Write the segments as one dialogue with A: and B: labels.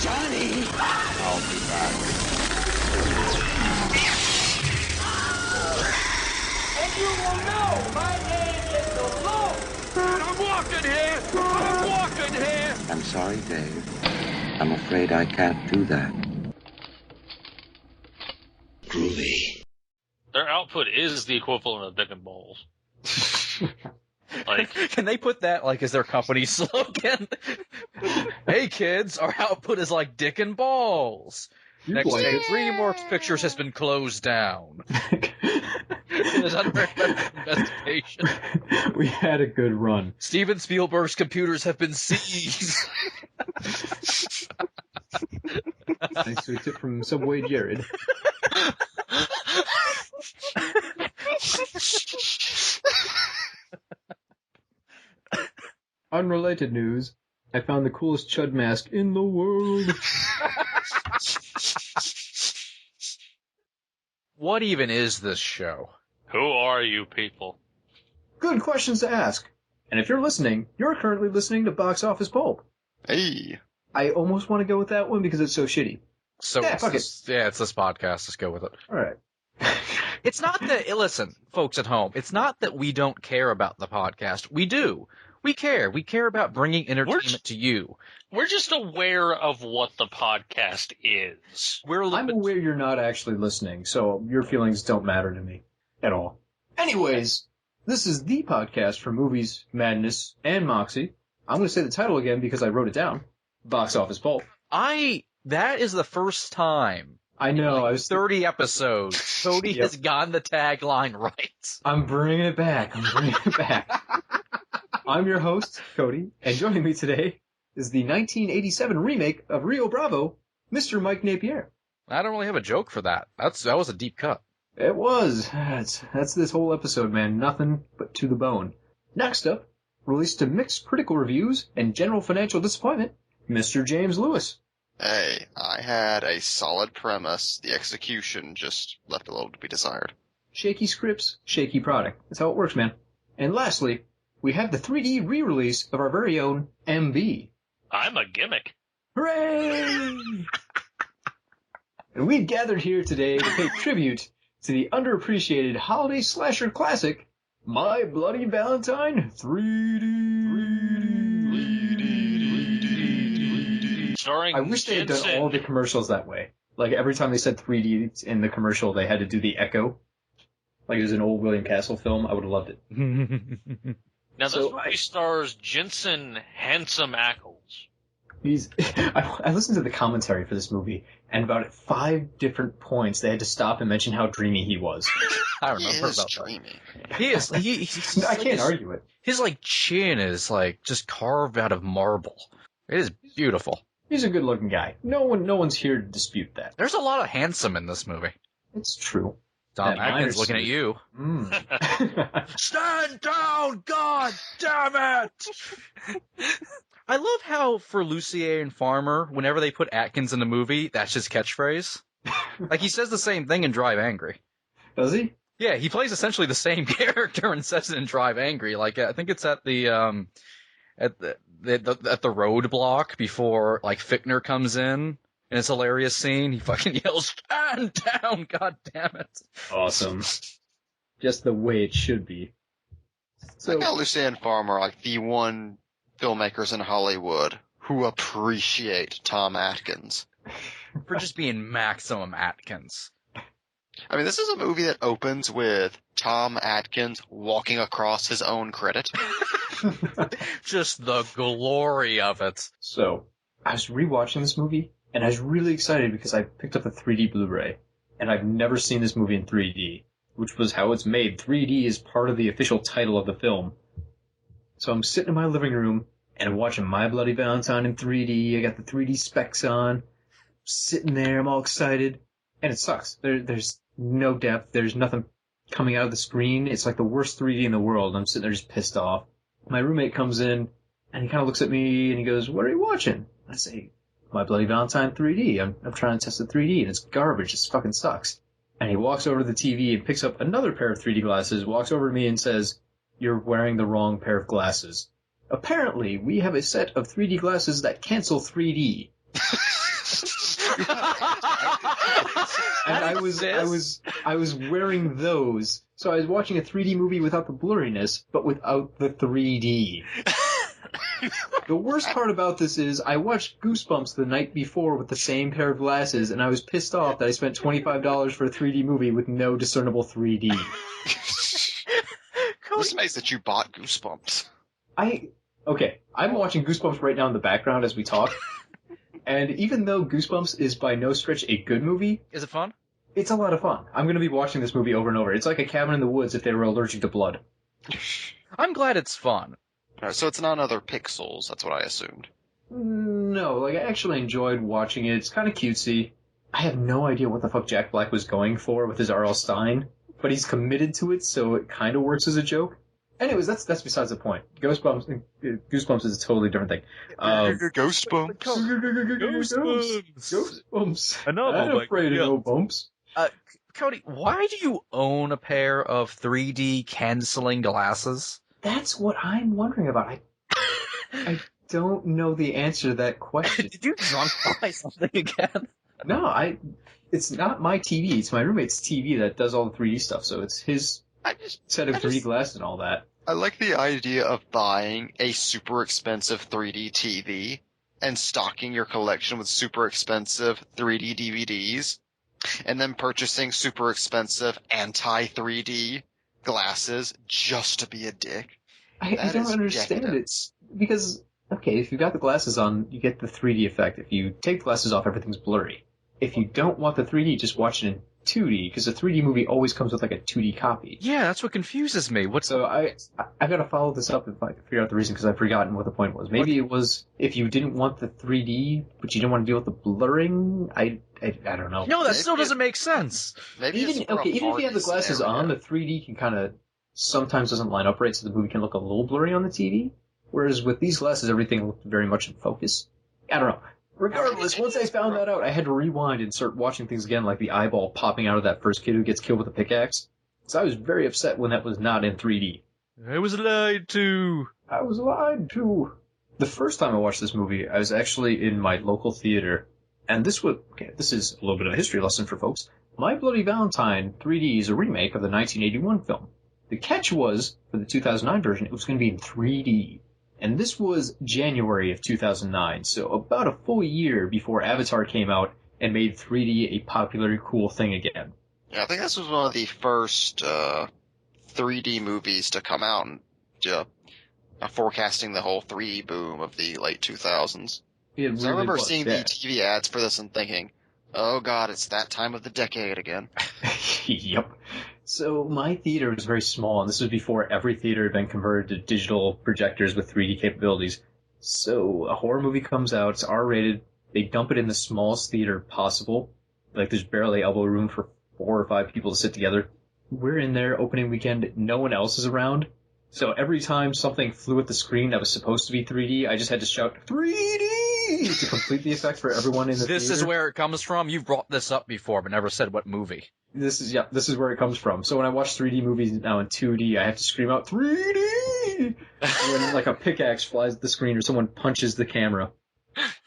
A: Johnny! I'll be back.
B: And you will know my name is the Lord. I'm walking here.
A: I'm sorry, Dave. I'm afraid I can't do that. Groovy.
C: Their output is the equivalent of Dick and Balls. Like,
D: can they put that like as their company slogan? Hey kids, our output is like Dick and Balls. Next day, DreamWorks Pictures has been closed down. It is under investigation.
E: We had a good run.
D: Steven Spielberg's computers have been seized.
E: Thanks to a tip from Subway Jared. Unrelated news. I found the coolest Chud mask in the world.
D: What even is this show?
C: who are you people?
E: Good questions to ask. And if you're listening, you're currently listening to Box Office Pulp.
F: Hey.
E: I almost want to go with that one because it's so shitty.
D: So
E: Yeah,
D: it's
E: fuck
D: this podcast. Let's go with it.
E: All right.
D: It's not that, listen, folks at home, it's not that we don't care about the podcast. We do. We care. We care about bringing entertainment to you.
C: We're just aware of what the podcast is.
E: I'm aware you're not actually listening, so your feelings don't matter to me at all. Anyways, this is the podcast for movies, madness, and moxie. I'm going to say the title again because I wrote it down. Box Office Pulp.
D: That is the first time.
E: I know. I was
D: 30 episodes. Cody has gotten the tagline right.
E: I'm bringing it back. I'm your host, Cody, and joining me today is the 1987 remake of Rio Bravo, Mr. Mike Napier.
D: I don't really have a joke for that. That was a deep cut.
E: It was. That's this whole episode, man. Nothing but to the bone. Next up, released to mixed critical reviews and general financial disappointment, Mr. James Lewis.
F: Hey, I had a solid premise. The execution just left a little to be desired.
E: Shaky scripts, shaky product. That's how it works, man. And lastly, we have the 3D re-release of our very own MB.
C: I'm a gimmick.
E: Hooray! And we've gathered here today to pay tribute to the underappreciated holiday slasher classic, My Bloody Valentine 3D.
C: Starring
E: I wish they had done
C: Jensen.
E: all the commercials that way. Like every time they said 3D in the commercial, they had to do the echo. Like it was an old William Castle film. I would have loved it.
C: Now, this
E: So
C: movie stars Jensen Handsome Ackles.
E: I listened to the commentary for this movie, and about at 5 different points they had to stop and mention how dreamy he was.
D: I remember
F: He is
D: about
F: dreamy.
D: that. He is. He's
E: I can't argue it.
D: His chin is just carved out of marble. It is beautiful.
E: He's a good-looking guy. No one's here to dispute that.
D: There's a lot of handsome in this movie.
E: It's true.
D: Tom
E: That minor
D: Atkins looking at
E: suit.
D: you.
B: Stand down, God damn it!
D: I love how for Lussier and Farmer, whenever they put Atkins in the movie, that's his catchphrase. He says the same thing in Drive Angry.
E: Does he?
D: Yeah, he plays essentially the same character and says it in Drive Angry. I think it's at the at the roadblock before Fichtner comes in. And it's a hilarious scene. He fucking yells, "Stand down, god damn it."
E: Awesome. Just the way it should be.
F: I got Lucy and Farmer like the one filmmakers in Hollywood who appreciate Tom Atkins.
D: For just being maximum Atkins.
F: I mean, this is a movie that opens with Tom Atkins walking across his own credit.
D: Just the glory of it.
E: So, I was rewatching this movie, and I was really excited because I picked up a 3D Blu-ray, and I've never seen this movie in 3D, which was how it's made. 3D is part of the official title of the film. So I'm sitting in my living room, and I'm watching My Bloody Valentine in 3D. I got the 3D specs on, sitting there, I'm all excited, and it sucks. There's no depth, there's nothing coming out of the screen. It's like the worst 3D in the world. I'm sitting there just pissed off. My roommate comes in, and he kind of looks at me, and he goes, "What are you watching?" I say, My Bloody Valentine 3D. I'm trying to test the 3D, and it's garbage. It fucking sucks. And he walks over to the TV and picks up another pair of 3D glasses, walks over to me and says, "You're wearing the wrong pair of glasses. Apparently, we have a set of 3D glasses that cancel 3D. And I was wearing those, so I was watching a 3D movie without the blurriness, but without the 3D. The worst part about this is I watched Goosebumps the night before with the same pair of glasses, and I was pissed off that I spent $25 for a 3D movie with no discernible 3D.
F: This makes that you bought Goosebumps.
E: Okay, I'm watching Goosebumps right now in the background as we talk, and even though Goosebumps is by no stretch a good movie...
D: Is it fun?
E: It's a lot of fun. I'm going to be watching this movie over and over. It's like a cabin in the woods if they were allergic to blood.
D: I'm glad it's fun.
F: So it's not another Pixels, that's what I assumed.
E: No, I actually enjoyed watching it. It's kind of cutesy. I have no idea what the fuck Jack Black was going for with his R.L. Stine, but he's committed to it, so it kind of works as a joke. Anyways, that's besides the point. Goosebumps is a totally different thing.
F: Goosebumps.
E: Goosebumps.
D: Another
E: I'm afraid of no bumps.
D: Cody, why do you own a pair of 3D canceling glasses?
E: That's what I'm wondering about. I don't know the answer to that question.
D: Did you drunk buy something again?
E: No, it's not my TV. It's my roommate's TV that does all the 3D stuff, so it's his set of 3D glasses and all that.
F: I like the idea of buying a super expensive 3D TV and stocking your collection with super expensive 3D DVDs, and then purchasing super expensive anti-3D glasses just to be a dick.
E: I don't understand it. Because, okay, if you've got the glasses on, you get the 3D effect. If you take the glasses off, everything's blurry. If you don't want the 3D, just watch it in 2D, because a 3D movie always comes with like a 2D copy.
D: Yeah, that's what confuses me.
E: So I gotta follow this up if I can figure out the reason, because I've forgotten what the point was. Maybe it was if you didn't want the 3D, but you didn't want to deal with the blurring. I don't know.
D: No, that still doesn't make sense.
F: Maybe
E: even if you have the glasses on, the 3D can kind of sometimes doesn't line up right, so the movie can look a little blurry on the TV. Whereas with these glasses, everything looked very much in focus. I don't know. Regardless, once I found that out, I had to rewind and start watching things again, like the eyeball popping out of that first kid who gets killed with a pickaxe. So I was very upset when that was not in 3D.
D: I was lied to.
E: I was lied to. The first time I watched this movie, I was actually in my local theater, and this is a little bit of a history lesson for folks. My Bloody Valentine 3D is a remake of the 1981 film. The catch was, for the 2009 version, it was going to be in 3D. And this was January of 2009, so about a full year before Avatar came out and made 3D a popular, cool thing again.
F: Yeah, I think this was one of the first 3D movies to come out and forecasting the whole 3D boom of the late 2000s.
E: I
F: remember seeing the TV ads for this and thinking, oh god, it's that time of the decade again.
E: Yep. So my theater was very small, and this was before every theater had been converted to digital projectors with 3D capabilities. So a horror movie comes out, it's R-rated, they dump it in the smallest theater possible. Like there's barely elbow room for 4 or 5 people to sit together. We're in there opening weekend, no one else is around. So every time something flew at the screen that was supposed to be 3D, I just had to shout, 3D! to complete the effect for everyone in the theater.
D: This is where it comes from? You've brought this up before, but never said what movie.
E: This is where it comes from. So when I watch 3D movies now in 2D, I have to scream out 3D when like a pickaxe flies at the screen or someone punches the camera.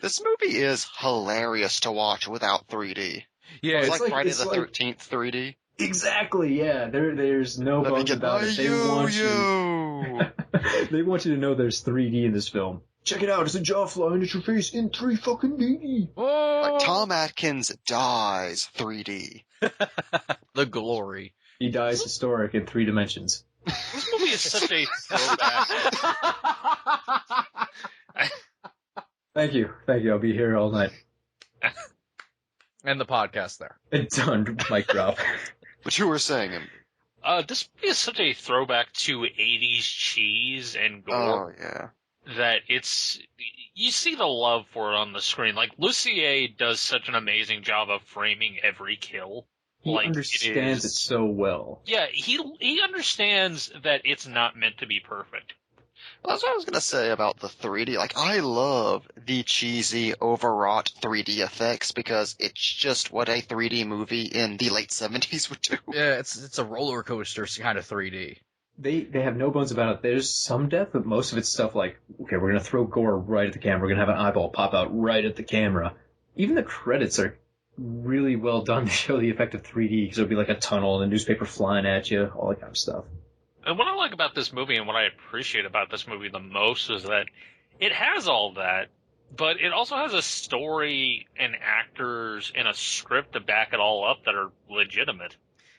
F: This movie is hilarious to watch without 3D.
D: Yeah,
F: it's like Friday the 13th 3D.
E: Exactly. Yeah, there's no bones about it. They want you to know there's 3D in this film. Check it out. It's a jaw flying at your face in 3D.
F: Like Tom Atkins dies 3D.
D: The glory.
E: He dies historic in 3 dimensions.
C: This movie is such a throwback.
E: Thank you. I'll be here all night.
D: And the podcast there.
E: It's done. Mic drop.
F: But you were saying him.
C: This movie is such a throwback to 80s cheese and gore.
F: Oh, yeah.
C: That you see the love for it on the screen. Like, Lussier does such an amazing job of framing every kill.
E: He understands it so well.
C: Yeah, he understands that it's not meant to be perfect.
F: Well, that's what I was gonna say about the 3D. Like, I love the cheesy, overwrought 3D effects because it's just what a 3D movie in the late 70s would do.
D: Yeah, it's a roller coaster kind of 3D.
E: They have no bones about it. There's some depth, but most of it's stuff like, okay, we're gonna throw gore right at the camera. We're gonna have an eyeball pop out right at the camera. even the credits are really well done to show the effect of 3D, because it'll be like a tunnel and a newspaper flying at you, all that kind of stuff.
C: And what I like about this movie and what I appreciate about this movie the most is that it has all that, but it also has a story and actors and a script to back it all up that are legitimate.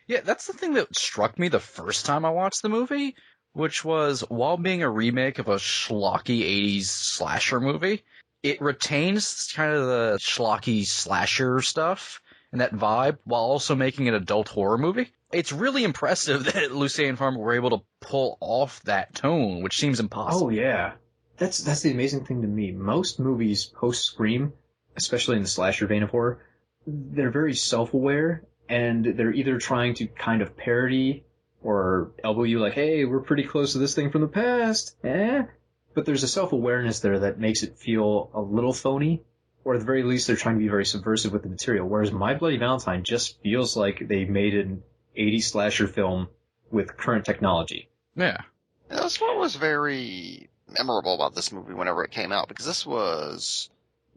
D: Yeah, that's the thing that struck me the first time I watched the movie, which was, while being a remake of a schlocky 80s slasher movie, it retains kind of the schlocky slasher stuff and that vibe while also making an adult horror movie. It's really impressive that Lussier and Farmer were able to pull off that tone, which seems impossible.
E: Oh yeah. That's the amazing thing to me. Most movies post-Scream, especially in the slasher vein of horror, they're very self-aware, and they're either trying to kind of parody or elbow you like, hey, we're pretty close to this thing from the past, But there's a self-awareness there that makes it feel a little phony, or at the very least they're trying to be very subversive with the material, whereas My Bloody Valentine just feels like they made an 80s slasher film with current technology.
D: Yeah.
F: That's what was very memorable about this movie whenever it came out, because this was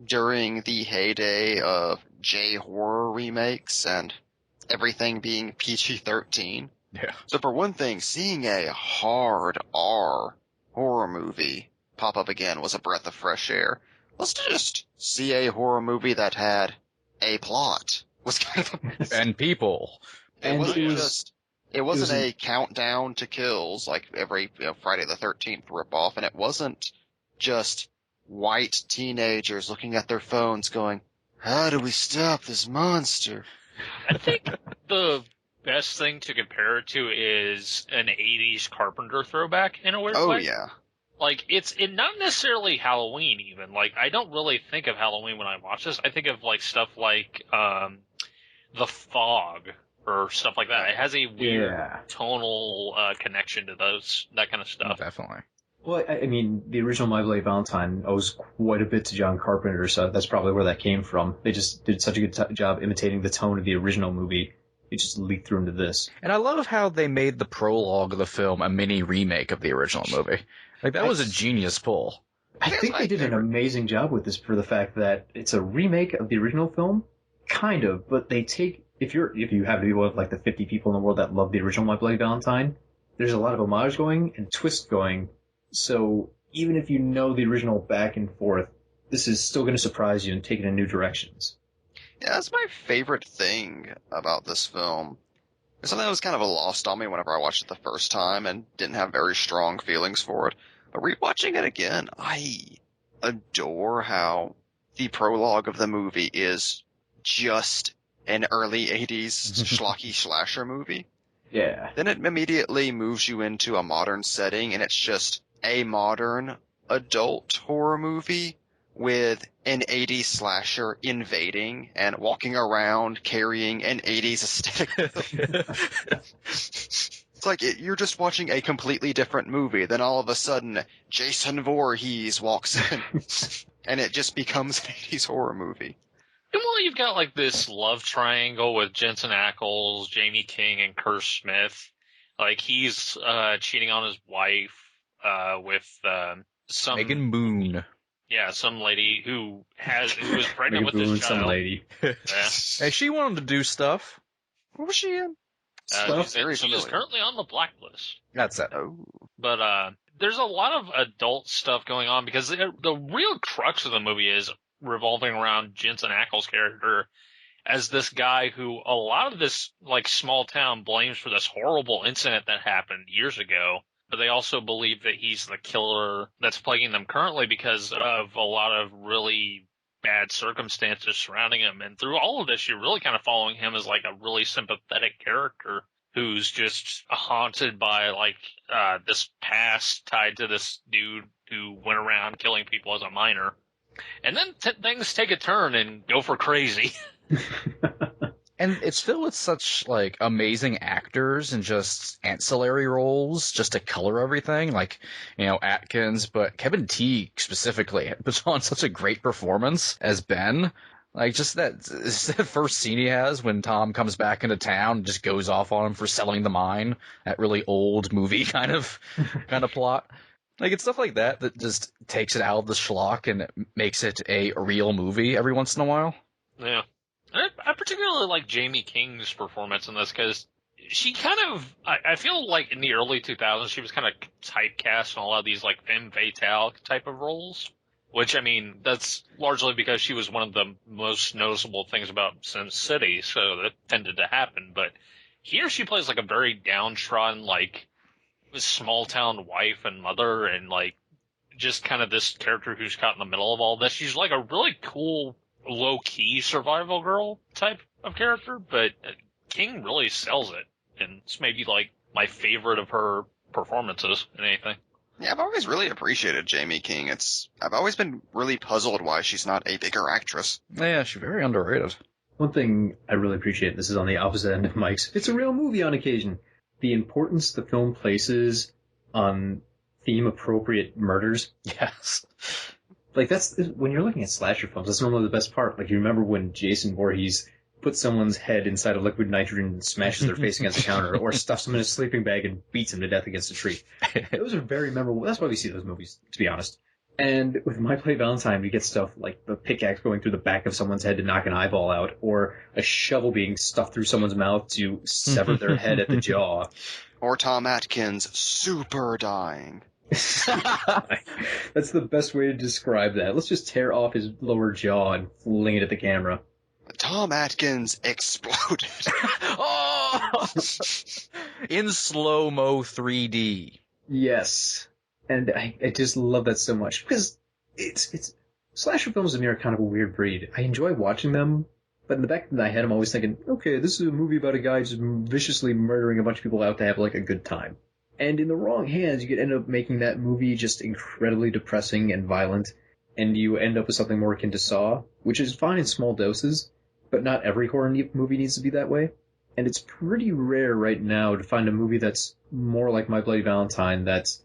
F: during the heyday of J-horror remakes and everything being PG-13.
D: Yeah.
F: So for one thing, seeing a hard R horror movie pop up again was a breath of fresh air. Let's just see a horror movie that had a plot. Was kind of amazing.
D: And people.
F: It wasn't a countdown to kills like every Friday the 13th ripoff, and it wasn't just white teenagers looking at their phones going, how do we stop this monster?
C: I think the best thing to compare it to is an 80s Carpenter throwback in a weird way.
F: Oh, yeah.
C: Like, it's not necessarily Halloween, even. Like, I don't really think of Halloween when I watch this. I think of, like, stuff like, The Fog, or stuff like that. It has a weird tonal, connection to that kind of stuff.
D: Definitely.
E: Well, I mean, the original My Bloody Valentine owes quite a bit to John Carpenter, so that's probably where that came from. They just did such a good job imitating the tone of the original movie. It just leaked through into this.
D: And I love how they made the prologue of the film a mini remake of the original movie. Like, that was a genius pull.
E: I think they did an amazing job with this for the fact that it's a remake of the original film, kind of, but they take, if you have to be one of like the 50 people in the world that love the original My Bloody Valentine, there's a lot of homage going and twist going, so even if you know the original back and forth, this is still going to surprise you and take it in new directions.
F: Yeah, that's my favorite thing about this film. It's something that was kind of a lost on me whenever I watched it the first time and didn't have very strong feelings for it. But rewatching it again, I adore how the prologue of the movie is just an early 80s schlocky slasher movie.
E: Yeah.
F: Then it immediately moves you into a modern setting, and it's just a modern adult horror movie with an 80s slasher invading and walking around carrying an 80s aesthetic. It's like you're just watching a completely different movie. Then all of a sudden, Jason Voorhees walks in, and it just becomes an 80s horror movie.
C: And well, you've got like this love triangle with Jensen Ackles, Jamie King, and Kerr Smith. Like he's cheating on his wife with some
D: Megan Moon.
C: Yeah, some lady who was pregnant with this child.
E: Some lady.
C: Yeah.
D: Hey, she wanted to do stuff.
F: What was she in?
C: She is currently on the blacklist.
D: That's it.
F: Oh.
C: But there's a lot of adult stuff going on because the real crux of the movie is revolving around Jensen Ackles' character as this guy who a lot of this like small town blames for this horrible incident that happened years ago. But they also believe that he's the killer that's plaguing them currently because of a lot of really bad circumstances surrounding him. And through all of this, you're really kind of following him as like a really sympathetic character who's just haunted by like this past tied to this dude who went around killing people as a minor. And then things take a turn and go for crazy.
D: And it's filled with such, like, amazing actors and just ancillary roles just to color everything. Like, you know, Atkins, but Kevin Teague specifically puts on such a great performance as Ben. Like, just that first scene he has when Tom comes back into town and just goes off on him for selling the mine. That really old movie kind of plot. Like, it's stuff like that just takes it out of the schlock and makes it a real movie every once in a while.
C: Yeah. I particularly like Jamie King's performance in this because she kind of, I feel like in the early 2000s, she was kind of typecast in a lot of these like femme fatale type of roles. Which, I mean, that's largely because she was one of the most noticeable things about Sin City, so that tended to happen. But here she plays like a very downtrodden, like, small town wife and mother, and like, just kind of this character who's caught in the middle of all this. She's like a really cool, low-key survival girl type of character, but King really sells it. And it's maybe like my favorite of her performances in anything.
F: Yeah, I've always really appreciated Jamie King. I've always been really puzzled why she's not a bigger actress.
D: Yeah, she's very underrated.
E: One thing I really appreciate, this is on the opposite end of Mike's, it's a real movie on occasion. The importance the film places on theme-appropriate murders.
D: Yes.
E: Like, that's, when you're looking at slasher films, that's normally the best part. Like, you remember when Jason Voorhees puts someone's head inside a liquid nitrogen and smashes their face against the counter, or stuffs them in a sleeping bag and beats him to death against a tree. Those are very memorable. That's why we see those movies, to be honest. And with My Bloody Valentine, we get stuff like the pickaxe going through the back of someone's head to knock an eyeball out, or a shovel being stuffed through someone's mouth to sever their head at the jaw.
F: Or Tom Atkins super dying.
E: That's the best way to describe that. Let's just tear off his lower jaw and fling it at the camera.
F: Tom Atkins exploded.
D: Oh! In slow-mo 3D.
E: Yes. And I just love that so much, because it's slasher films to me are kind of a weird breed. I enjoy watching them, but in the back of my head I'm always thinking, okay, this is a movie about a guy just viciously murdering a bunch of people out to have like a good time. And in the wrong hands, you could end up making that movie just incredibly depressing and violent, and you end up with something more akin to Saw, which is fine in small doses, but not every horror movie needs to be that way. And it's pretty rare right now to find a movie that's more like My Bloody Valentine, that's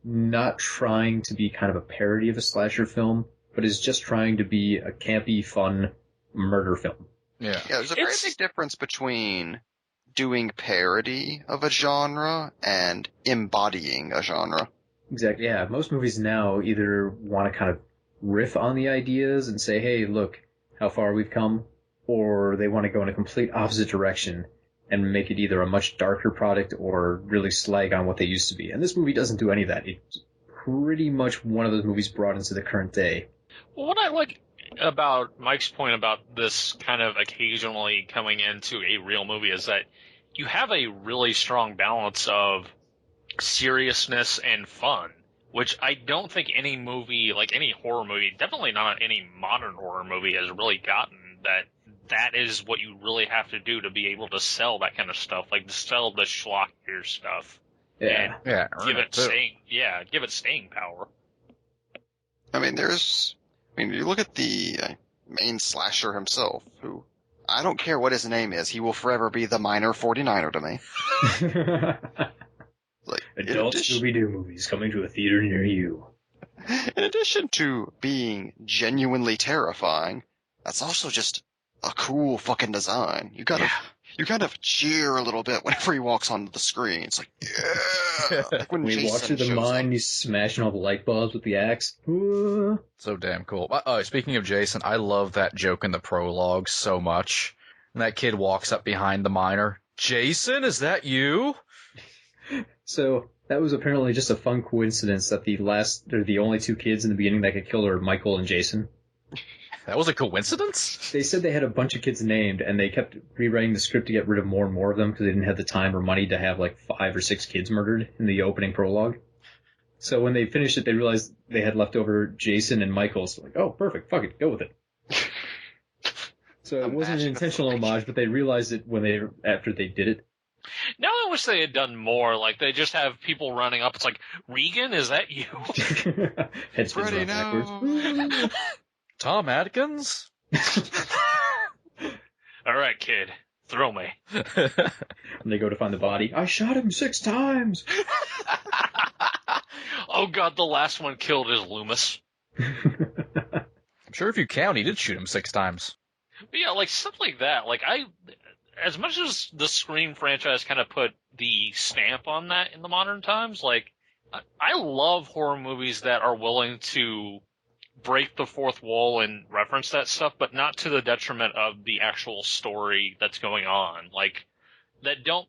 E: not trying to be kind of a parody of a slasher film, but is just trying to be a campy, fun murder film.
D: Yeah.
F: Yeah, there's a very big difference between doing parody of a genre and embodying a genre.
E: Exactly, yeah. Most movies now either want to kind of riff on the ideas and say, hey, look how far we've come, or they want to go in a complete opposite direction and make it either a much darker product or really slag on what they used to be. And this movie doesn't do any of that. It's pretty much one of those movies brought into the current day.
C: Well, what I like about Mike's point about this kind of occasionally coming into a real movie is that you have a really strong balance of seriousness and fun, which I don't think any movie, like any horror movie, definitely not any modern horror movie, has really gotten. That is what you really have to do to be able to sell that kind of stuff, like to sell the schlockier stuff.
E: Yeah.
C: And give it staying power.
F: I mean, you look at the main slasher himself, who, I don't care what his name is, he will forever be the minor 49er to me. Like,
E: Adult Scooby-Doo movies coming to a theater near you.
F: In addition to being genuinely terrifying, that's also just a cool fucking design. You kind of cheer a little bit whenever he walks onto the screen. It's like, yeah. Like when
E: he walks through the mine, he's smashing all the light bulbs with the axe.
D: So damn cool. Speaking of Jason, I love that joke in the prologue so much. And that kid walks up behind the miner. Jason, is that you?
E: So that was apparently just a fun coincidence that the only two kids in the beginning that got killed are Michael and Jason.
D: That was a coincidence?
E: They said they had a bunch of kids named, and they kept rewriting the script to get rid of more and more of them because they didn't have the time or money to have like 5 or 6 kids murdered in the opening prologue. So when they finished it, they realized they had left over Jason and Michael, so like, oh, perfect, fuck it, go with it. So it wasn't an intentional homage, but they realized it after they did it.
C: Now I wish they had done more. Like, they just have people running up. It's like, Regan, is that you?
E: Head spins around backwards.
D: Tom Atkins?
C: All right, kid, throw me.
E: And they go to find the body. I shot him 6 times.
C: Oh god, the last one killed is Loomis.
D: I'm sure if you count, he did shoot him 6 times.
C: But yeah, like stuff like that. Like as much as the Scream franchise kind of put the stamp on that in the modern times, like I love horror movies that are willing to break the fourth wall and reference that stuff, but not to the detriment of the actual story that's going on. Like, that don't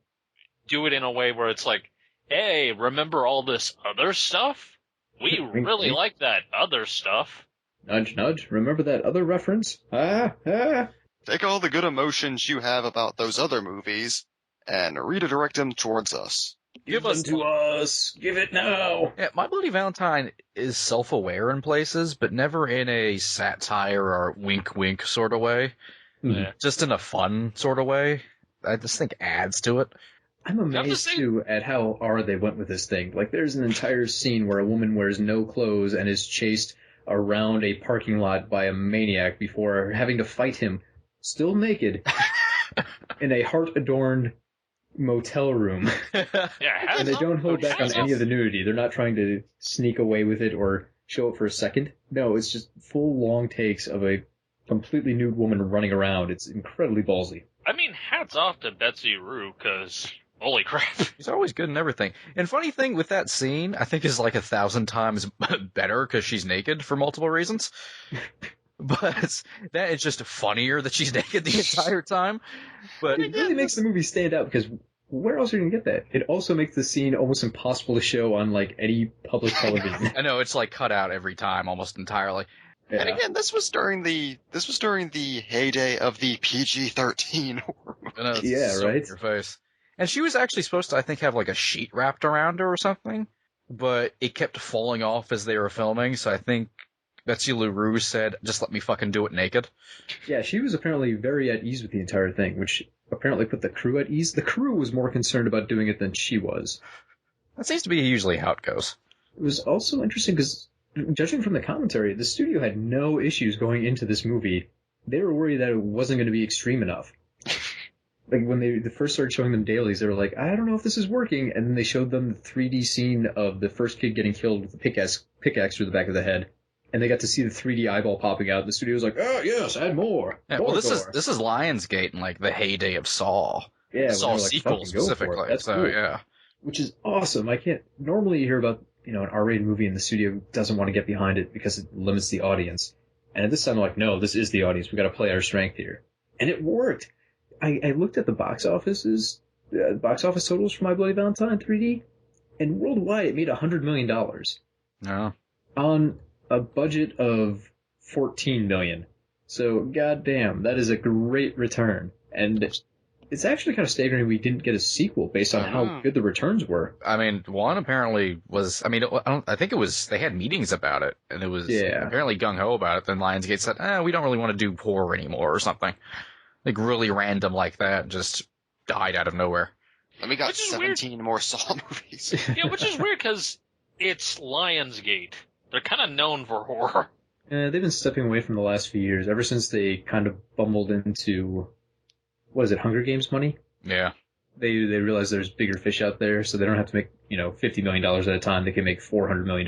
C: do it in a way where it's like, hey, remember all this other stuff? We really like that other stuff.
E: Nudge, nudge. Remember that other reference?
F: Take all the good emotions you have about those other movies and redirect them towards us.
E: Give them to us. Give it now.
D: Yeah, My Bloody Valentine is self-aware in places, but never in a satire or wink-wink sort of way.
C: Yeah.
D: Just in a fun sort of way. I just think adds to it.
E: I'm amazed, too, at how hard they went with this thing. Like, there's an entire scene where a woman wears no clothes and is chased around a parking lot by a maniac before having to fight him, still naked, in a heart-adorned motel room.
C: Yeah,
E: And they don't hold back on any of the nudity. They're not trying to sneak away with it or show it for a second. No, it's just full long takes of a completely nude woman running around. It's incredibly ballsy.
C: I mean, hats off to Betsy Rue, because holy crap.
D: She's always good in everything. And funny thing with that scene, I think is like 1,000 times better because she's naked for multiple reasons. But that is just funnier that she's naked the entire time. But
E: it really makes the movie stand out because where else are you going to get that? It also makes the scene almost impossible to show on like any public television.
D: I know, it's like cut out every time almost entirely.
E: Yeah.
F: And again, this was during the heyday of the PG-13 horror movie.
D: I know, it's
E: Yeah,
D: so
E: right?
D: in your face. And she was actually supposed to, I think, have like a sheet wrapped around her or something, but it kept falling off as they were filming, so I think Betsy LaRue said, just let me fucking do it naked.
E: Yeah, she was apparently very at ease with the entire thing, which apparently put the crew at ease. The crew was more concerned about doing it than she was.
D: That seems to be usually how it goes.
E: It was also interesting because, judging from the commentary, the studio had no issues going into this movie. They were worried that it wasn't going to be extreme enough. Like, when they first started showing them dailies, they were like, I don't know if this is working, and then they showed them the 3D scene of the first kid getting killed with a pickaxe through the back of the head, and they got to see the 3D eyeball popping out. The studio was like, oh, yes, add more.
D: Yeah,
E: more
D: well, this
E: gore.
D: is Lionsgate in like the heyday of Saw.
E: Yeah,
D: Saw
E: when they were like,
D: sequel
E: "Fucking go for it."
D: specifically.
E: That's
D: So
E: cool.
D: yeah.
E: Which is awesome. I can't normally hear about, an R-rated movie and the studio doesn't want to get behind it because it limits the audience. And at this time, I'm like, no, this is the audience. We got to play our strength here. And it worked. I looked at the box office totals for My Bloody Valentine 3D, and worldwide it made $100 million
D: No.
E: on a budget of $14 million. So, goddamn, that is a great return. And it's actually kind of staggering we didn't get a sequel based on how good the returns were.
D: I mean, one apparently was, I think it was, they had meetings about it, and it was apparently gung-ho about it. Then Lionsgate said, we don't really want to do horror anymore or something. Like, really random like that, just died out of nowhere.
F: And we got 17 more Saw movies.
C: Yeah, which is weird because it's Lionsgate. They're kind of known for horror.
E: They've been stepping away from the last few years, ever since they kind of bumbled into, Hunger Games money?
C: Yeah.
E: They realize there's bigger fish out there, so they don't have to make, $50 million at a time. They can make $400 million.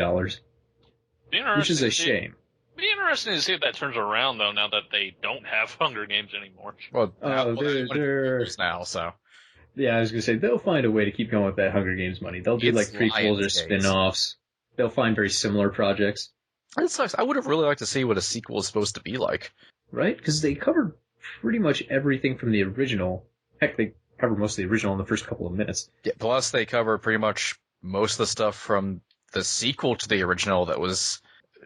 E: Which is a shame.
C: It'd be interesting to see if that turns around, though, now that they don't have Hunger Games anymore.
D: Well,
E: they're
D: now, so.
E: Yeah, I was going to say, they'll find a way to keep going with that Hunger Games money. They'll do, like, prequels or spin-offs. They'll find very similar projects.
D: It sucks. I would have really liked to see what a sequel is supposed to be like.
E: Right? Because they covered pretty much everything from the original. Heck, they covered most of the original in the first couple of minutes.
D: Yeah, plus, they cover pretty much most of the stuff from the sequel to the original that was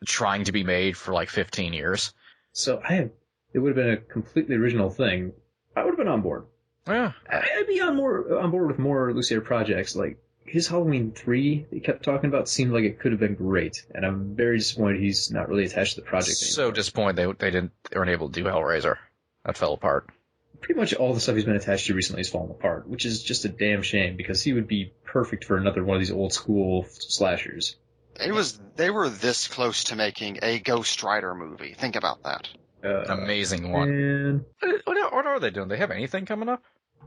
D: trying to be made for like 15 years.
E: So it would have been a completely original thing. I would have been on board.
D: Yeah.
E: I'd be on board with more Lussier projects. Like, his Halloween 3 they kept talking about seemed like it could have been great. And I'm very disappointed he's not really attached to the project anymore.
D: So disappointed they weren't able to do Hellraiser. That fell apart.
E: Pretty much all the stuff he's been attached to recently has fallen apart, which is just a damn shame because he would be perfect for another one of these old school slashers.
F: They were this close to making a Ghost Rider movie. Think about that.
D: Amazing one.
E: And
D: What are they doing? They have anything coming up?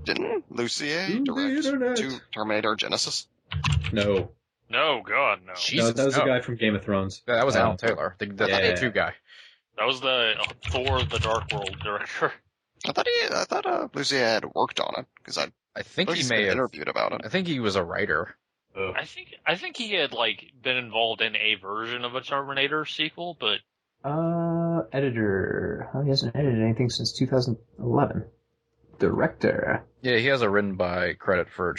F: Didn't Lussier direct to Terminator Genesis?
E: No.
C: No, God, no.
D: Jesus,
E: that was the guy from Game of Thrones.
D: That was Alan Taylor, the two guy.
C: That was the Thor: The Dark World director.
F: I thought Lussier had worked on it because
D: I think he may have
F: interviewed about it.
D: I think he was a writer.
C: I think he had been involved in a version of a Terminator sequel, but
E: Editor. Oh, he hasn't edited anything since 2011. Director.
D: Yeah, he has a written by credit for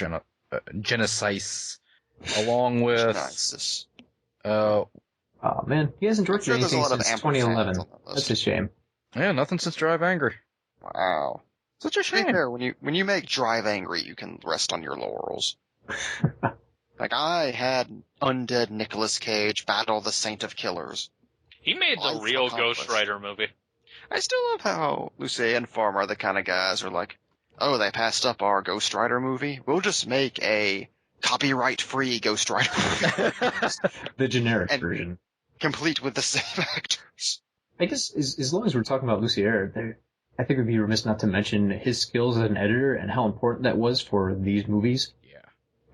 D: Genesis, along with
F: Genesis.
E: Oh man, he hasn't directed
F: I'm sure there's a
E: anything
F: lot of
E: since
F: Amber
E: 2011.
F: fans on that
E: That's
F: list.
E: a shame.
D: yeah, nothing since Drive Angry.
F: Wow.
D: Such a
F: To be
D: shame.
F: fair, when you make Drive Angry, you can rest on your laurels. Like, I had undead Nicolas Cage battle the Saint of Killers.
C: He made the
F: Life
C: real
F: accomplished.
C: Ghost Rider movie.
F: I still love how Lussier and Farmer are the kind of guys who are like, oh, they passed up our Ghost Rider movie? We'll just make a copyright-free Ghost Rider movie.
E: The generic
F: And-
E: version.
F: Complete with the same actors.
E: I guess as long as we're talking about Lussier, I think we'd be remiss not to mention his skills as an editor and how important that was for these movies.
D: Yeah.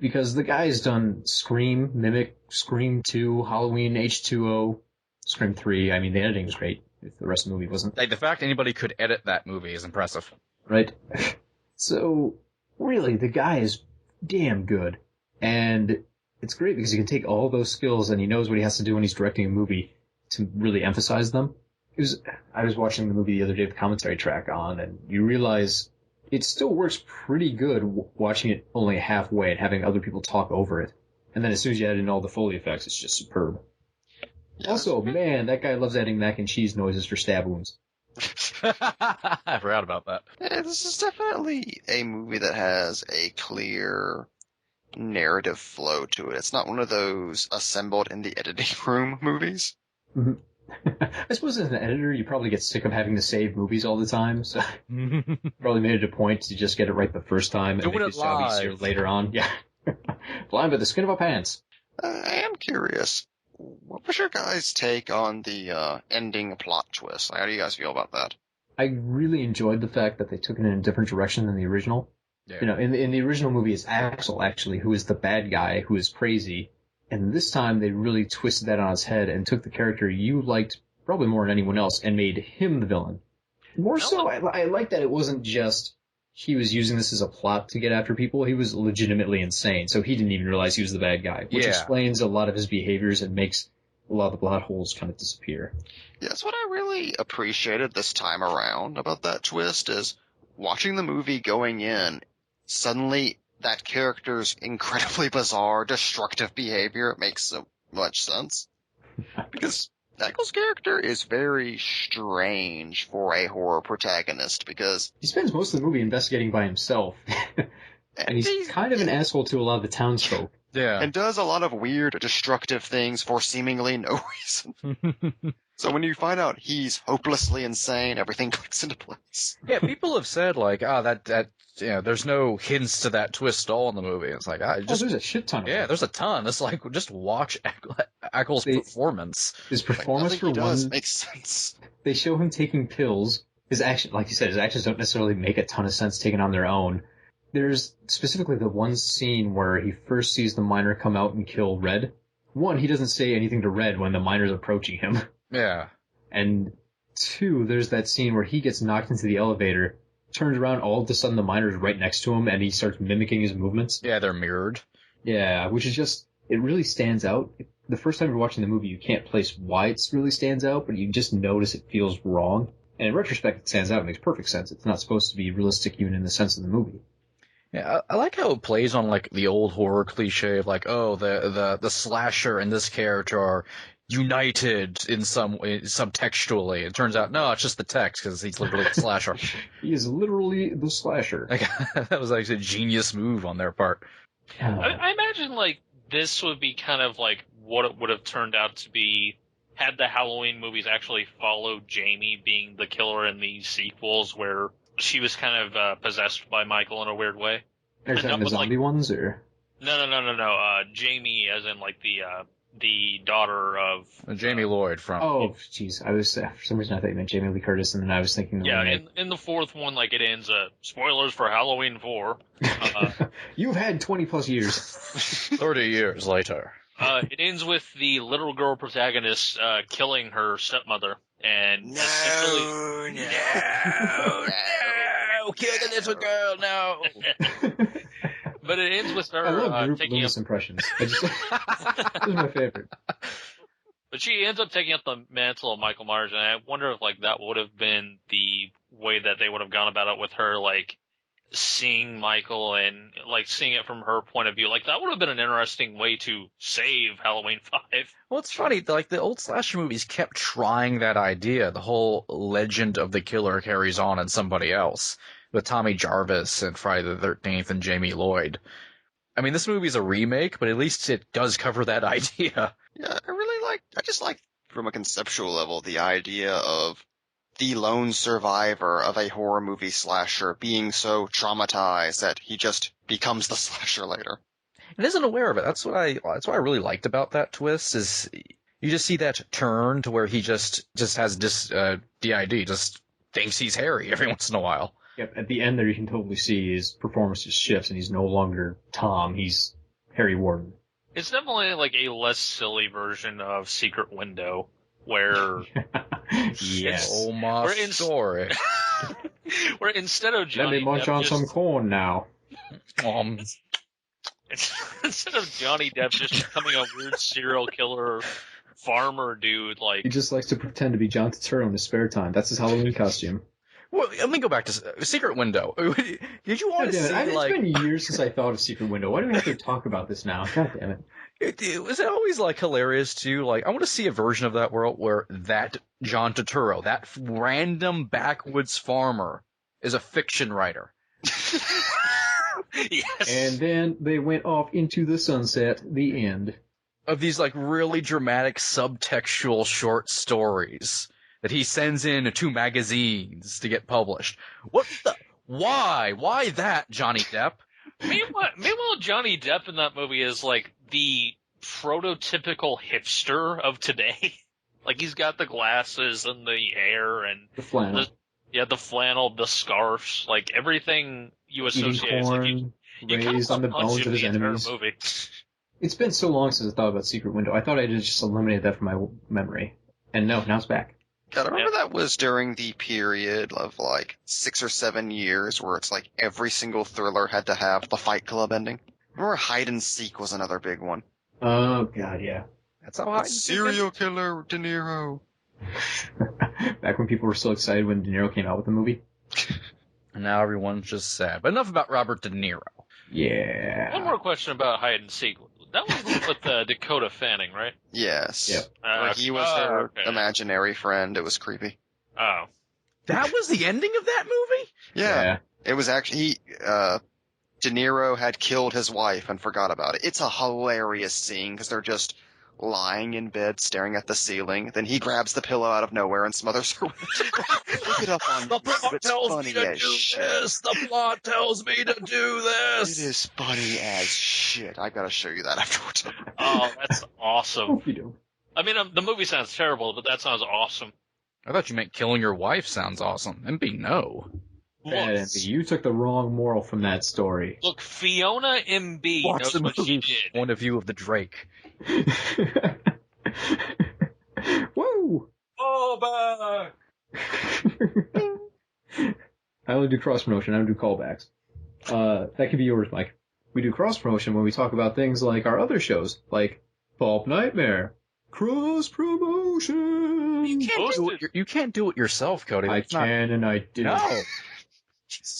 E: Because the guy has done Scream, Mimic, Scream 2, Halloween, H2O, Scream 3. I mean, the editing was great. If the rest of the movie wasn't.
D: Like, the fact anybody could edit that movie is impressive.
E: Right? So, really, the guy is damn good. And it's great because he can take all those skills and he knows what he has to do when he's directing a movie to really emphasize them. I was watching the movie the other day with the commentary track on, and you realize it still works pretty good watching it only halfway and having other people talk over it. And then as soon as you add in all the Foley effects, it's just superb.
F: Yes.
E: Also, man, that guy loves adding mac and cheese noises for stab wounds.
D: I forgot about that.
F: Yeah, this is definitely a movie that has a clear narrative flow to it. It's not one of those assembled in the editing room movies.
E: Mhm. I suppose as an editor, you probably get sick of having to save movies all the time, so probably made it a point to just get it right the first time and
D: Doing
E: make
D: it
E: his job easier
D: live.
E: later on. Yeah. Flying by the skin of our pants.
F: I am curious. What was your guys' take on the ending plot twist? Like, how do you guys feel about that?
E: I really enjoyed the fact that they took it in a different direction than the original.
D: Yeah.
E: You know, in the original movie, it's Axel, actually, who is the bad guy, who is crazy. And this time, they really twisted that on its head and took the character you liked probably more than anyone else and made him the villain. More so, I like that it wasn't just he was using this as a plot to get after people. He was legitimately insane, so he didn't even realize he was the bad guy, which
D: Yeah.
E: explains a lot of his behaviors and makes a lot of the plot holes kind of disappear.
F: Yeah, that's what I really appreciated this time around about that twist is watching the movie going in, suddenly that character's incredibly bizarre, destructive behavior makes so much sense. Because Axel's character is very strange for a horror protagonist because
E: He spends most of the movie investigating by himself, and he's kind of an asshole to a lot of the townsfolk.
D: Yeah.
F: and does a lot of weird, destructive things for seemingly no reason. So when you find out he's hopelessly insane, everything clicks into place.
D: Yeah, people have said like, that there's no hints to that twist at all in the movie. It's like,
E: There's a shit ton of them.
D: there's a ton. It's like, just watch Ackles' performance.
E: His performance
F: Nothing
E: for
F: he does
E: one,
F: makes sense.
E: they show him taking pills. His action, like you said, his actions don't necessarily make a ton of sense taken on their own. There's specifically the one scene where he first sees the miner come out and kill Red. One, he doesn't say anything to Red when the miner's approaching him.
D: Yeah.
E: And two, there's that scene where he gets knocked into the elevator, turns around, all of a sudden the miner's right next to him, and he starts mimicking his movements.
D: Yeah, they're mirrored.
E: Yeah, which is just, it really stands out. The first time you're watching the movie, you can't place why it really stands out, but you just notice it feels wrong. And in retrospect, it stands out. It makes perfect sense. It's not supposed to be realistic even in the sense of the movie.
D: Yeah, I like how it plays on like the old horror cliche of like, oh, the slasher and this character are united in some way, subtextually. It turns out, no, it's just the text because he's literally the slasher.
E: He is literally the slasher.
D: Like, that was like a genius move on their part.
C: I imagine like this would be kind of like what it would have turned out to be had the Halloween movies actually followed Jamie being the killer in these sequels, where she was kind of possessed by Michael in a weird way.
E: Are you talking the
C: but, like-
E: zombie ones, or?
C: No. Jamie, as in like the daughter of
D: Jamie Lloyd from.
E: Oh, jeez. I was, for some reason I thought you meant Jamie Lee Curtis, and then I was thinking the
C: Yeah,
E: remake.
C: in the fourth one, like it ends. Spoilers for Halloween 4.
E: You've had 20 plus years.
D: 30 years later.
C: It ends with the little girl protagonist killing her stepmother, and essentially,
D: kill the little girl, no.
C: but it ends with
E: I love
C: her
E: group
C: taking
E: Loomis impressions. This is my favorite.
C: But she ends up taking up the mantle of Michael Myers, and I wonder if, like, that would have been the way that they would have gone about it with her, like, seeing Michael and, like, seeing it from her point of view. Like, that would have been an interesting way to save Halloween 5.
D: Well, it's funny, like, the old slasher movies kept trying that idea. The whole legend of the killer carries on in somebody else, with Tommy Jarvis and Friday the 13th and Jamie Lloyd. I mean, this movie's a remake, but at least it does cover that idea.
F: Yeah, I just like, from a conceptual level, the idea of the lone survivor of a horror movie slasher being so traumatized that he just becomes the slasher later.
D: And isn't aware of it. That's what I really liked about that twist, is you just see that turn to where he just has DID, just thinks he's Harry every once in a while.
E: Yep, at the end there you can totally see his performance just shifts and he's no longer Tom, he's Harry Warden.
C: It's definitely, like, a less silly version of Secret Window, where...
E: Yes.
D: Oh my story.
C: Where instead of Johnny
E: Let me munch
C: Depp
E: on some corn now.
C: Instead of Johnny Depp just becoming a weird serial killer farmer dude, like...
E: He just likes to pretend to be John Turturro in his spare time. That's his Halloween costume.
D: Well, let me go back to Secret Window. Did you want to see, like...
E: It's been years since I thought of Secret Window. Why do we have to talk about this now? God damn it.
D: Was it always, like, hilarious, too? Like, I want to see a version of that world where that John Turturro, that random backwoods farmer, is a fiction writer.
C: Yes.
E: And then they went off into the sunset, the end.
D: Of these, like, really dramatic subtextual short stories that he sends in to magazines to get published. What the... Why? Why that, Johnny Depp?
C: Meanwhile, Johnny Depp in that movie is, like, the prototypical hipster of today. Like, he's got the glasses and the hair and...
E: The flannel.
C: The flannel, the scarves, like, everything you associate.
E: Eating corn, raised on the bones of his enemies.
C: Movie.
E: It's been so long since I thought about Secret Window. I thought I just eliminated that from my memory. And no, now it's back.
F: God, I remember that was during the period of, like, 6 or 7 years where it's like every single thriller had to have the Fight Club ending. Remember Hide and Seek was another big one.
E: Oh, God, yeah.
D: That's how I...
F: Serial killer De Niro.
E: Back when people were so excited when De Niro came out with the movie.
D: And now everyone's just sad. But enough about Robert De Niro.
E: Yeah.
C: One more question about Hide and Seek. That was with Dakota Fanning, right?
F: Yes.
E: Yep.
F: Where he was her imaginary friend. It was creepy.
C: Oh.
D: That was the ending of that movie?
F: Yeah. It was actually, De Niro had killed his wife and forgot about it. It's a hilarious scene because they're just lying in bed staring at the ceiling. Then he grabs the pillow out of nowhere and smothers her. Look it up on
D: The plot
F: it's
D: tells
F: funny
D: me to
F: as
D: do
F: shit.
D: this! The plot tells me to do this!
F: It is funny as shit. I gotta show you that afterwards.
C: Oh, that's awesome.
E: Hope you do.
C: I mean, the movie sounds terrible, but that sounds awesome.
D: I thought you meant killing your wife sounds awesome. MB, no.
E: Bad Envy. You took the wrong moral from that story.
C: Look, Fiona MB
D: Watch
C: knows
D: the
C: what she
D: movie
C: did.
D: point of view of the Drake.
E: Woo!
C: Oh, back!
E: I only do cross promotion. I don't do callbacks. That could be yours, Mike. We do cross promotion when we talk about things like our other shows, like Pulp Nightmare. Cross promotion.
D: You can't do it yourself, Cody.
E: I
D: That's not-
E: can and I do.
D: No.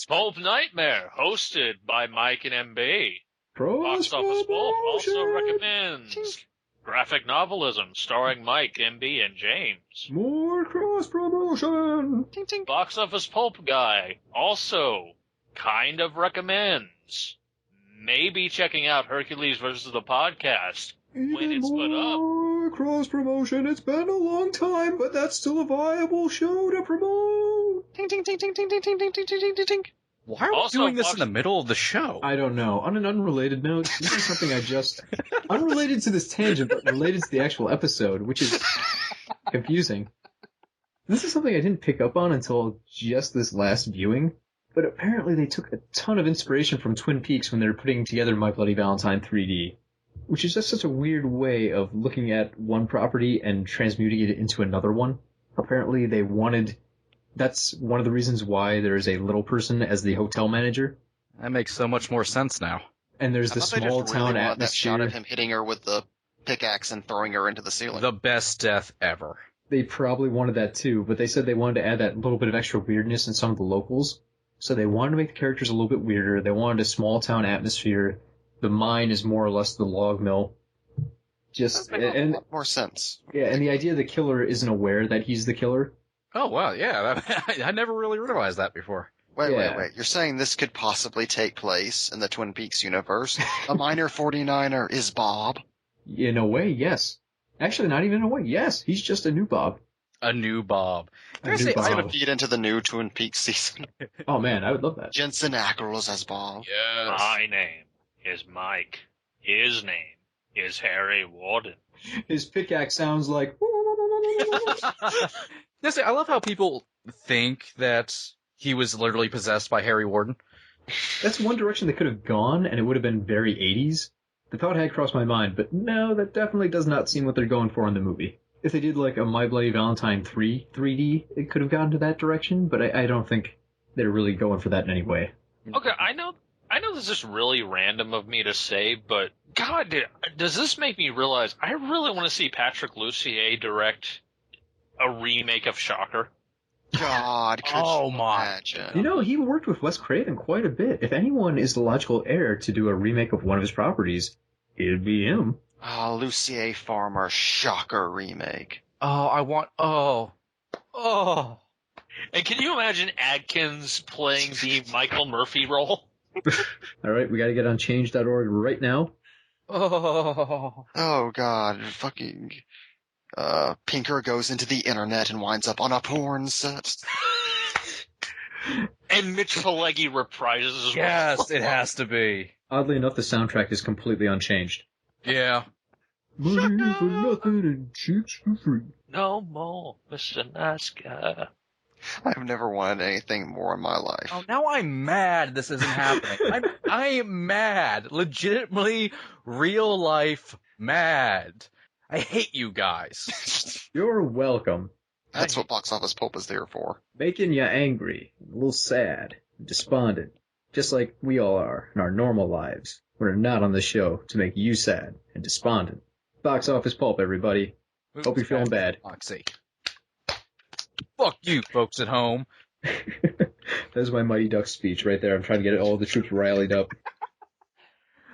C: Pulp Nightmare, hosted by Mike and MB.
E: Cross
C: Box Office Pulp also
E: promotion.
C: recommends graphic novelism starring Mike, MB, and James.
E: More cross promotion.
C: Box Office Pulp guy also kind of recommends maybe checking out Hercules versus the podcast when it's put up.
E: More cross promotion. It's been a long time, but that's still a viable show to promote.
D: Why are we
C: Also,
D: doing this
C: watch-
D: in the middle of the show?
E: I don't know. On an unrelated note, this is something I just... unrelated to this tangent, but related to the actual episode, which is confusing. This is something I didn't pick up on until just this last viewing, but apparently they took a ton of inspiration from Twin Peaks when they were putting together My Bloody Valentine 3D, which is just such a weird way of looking at one property and transmuting it into another one. Apparently they wanted... That's one of the reasons why there is a little person as the hotel manager.
D: That makes so much more sense now.
E: And there's the
F: I thought they
E: small
F: just
E: town
F: really wanted that shot
E: atmosphere.
F: of him hitting her with the pickaxe and throwing her into the ceiling.
D: The best death ever.
E: They probably wanted that too, but they said they wanted to add that little bit of extra weirdness in some of the locals. So they wanted to make the characters a little bit weirder. They wanted a small town atmosphere. The mine is more or less the log mill. Just
F: That makes a lot more sense.
E: Yeah, and the idea the killer isn't aware that he's the killer.
D: Oh, wow, yeah. I never really realized that before.
F: Wait. You're saying this could possibly take place in the Twin Peaks universe? A minor 49er is Bob?
E: In a way, yes. Actually, not even in a way. Yes, he's just a new Bob.
D: A new Bob.
E: A new Bob.
F: I'm gonna feed into the new Twin Peaks season.
E: Oh man, I would love that.
F: Jensen Ackles as Bob.
D: Yes.
C: My name is Mike. His name is Harry Warden.
E: His pickaxe sounds like...
D: Yes, I love how people think that he was literally possessed by Harry Warden.
E: That's one direction they could have gone, and it would have been very 80s. The thought had crossed my mind, but no, that definitely does not seem what they're going for in the movie. If they did like a My Bloody Valentine 3D, it could have gone to that direction, but I don't think they're really going for that in any way.
C: Okay, I know this is really random of me to say, but God, does this make me realize I really want to see Patrick Lussier direct a remake of Shocker?
F: God, could you imagine?
E: You know, he worked with Wes Craven quite a bit. If anyone is the logical heir to do a remake of one of his properties, it'd be him.
F: Oh, Lucier Farmer Shocker remake.
D: Oh.
C: And can you imagine Adkins playing the Michael Murphy role?
E: Alright, we gotta get on change.org right now.
F: Oh God, fucking... Pinker goes into the internet and winds up on a porn set.
C: And Mitch Pileggi reprises his role.
D: Yes, it has to be.
E: Oddly enough, the soundtrack is completely unchanged.
D: Yeah.
E: Money for nothing and chicks for free.
C: No more, Mr. Nice Guy.
F: I've never wanted anything more in my life.
D: Oh, now I'm mad this isn't happening. I am mad. Legitimately, real life mad. I hate you guys.
E: You're welcome.
F: That's what Box Office Pulp is there for.
E: Making you angry, a little sad, despondent, just like we all are in our normal lives. We're not on the show to make you sad and despondent. Box Office Pulp, everybody. Hope you're feeling bad.
D: Moxie. Fuck you, folks at home.
E: That's my Mighty Ducks speech right there. I'm trying to get all the troops rallied up.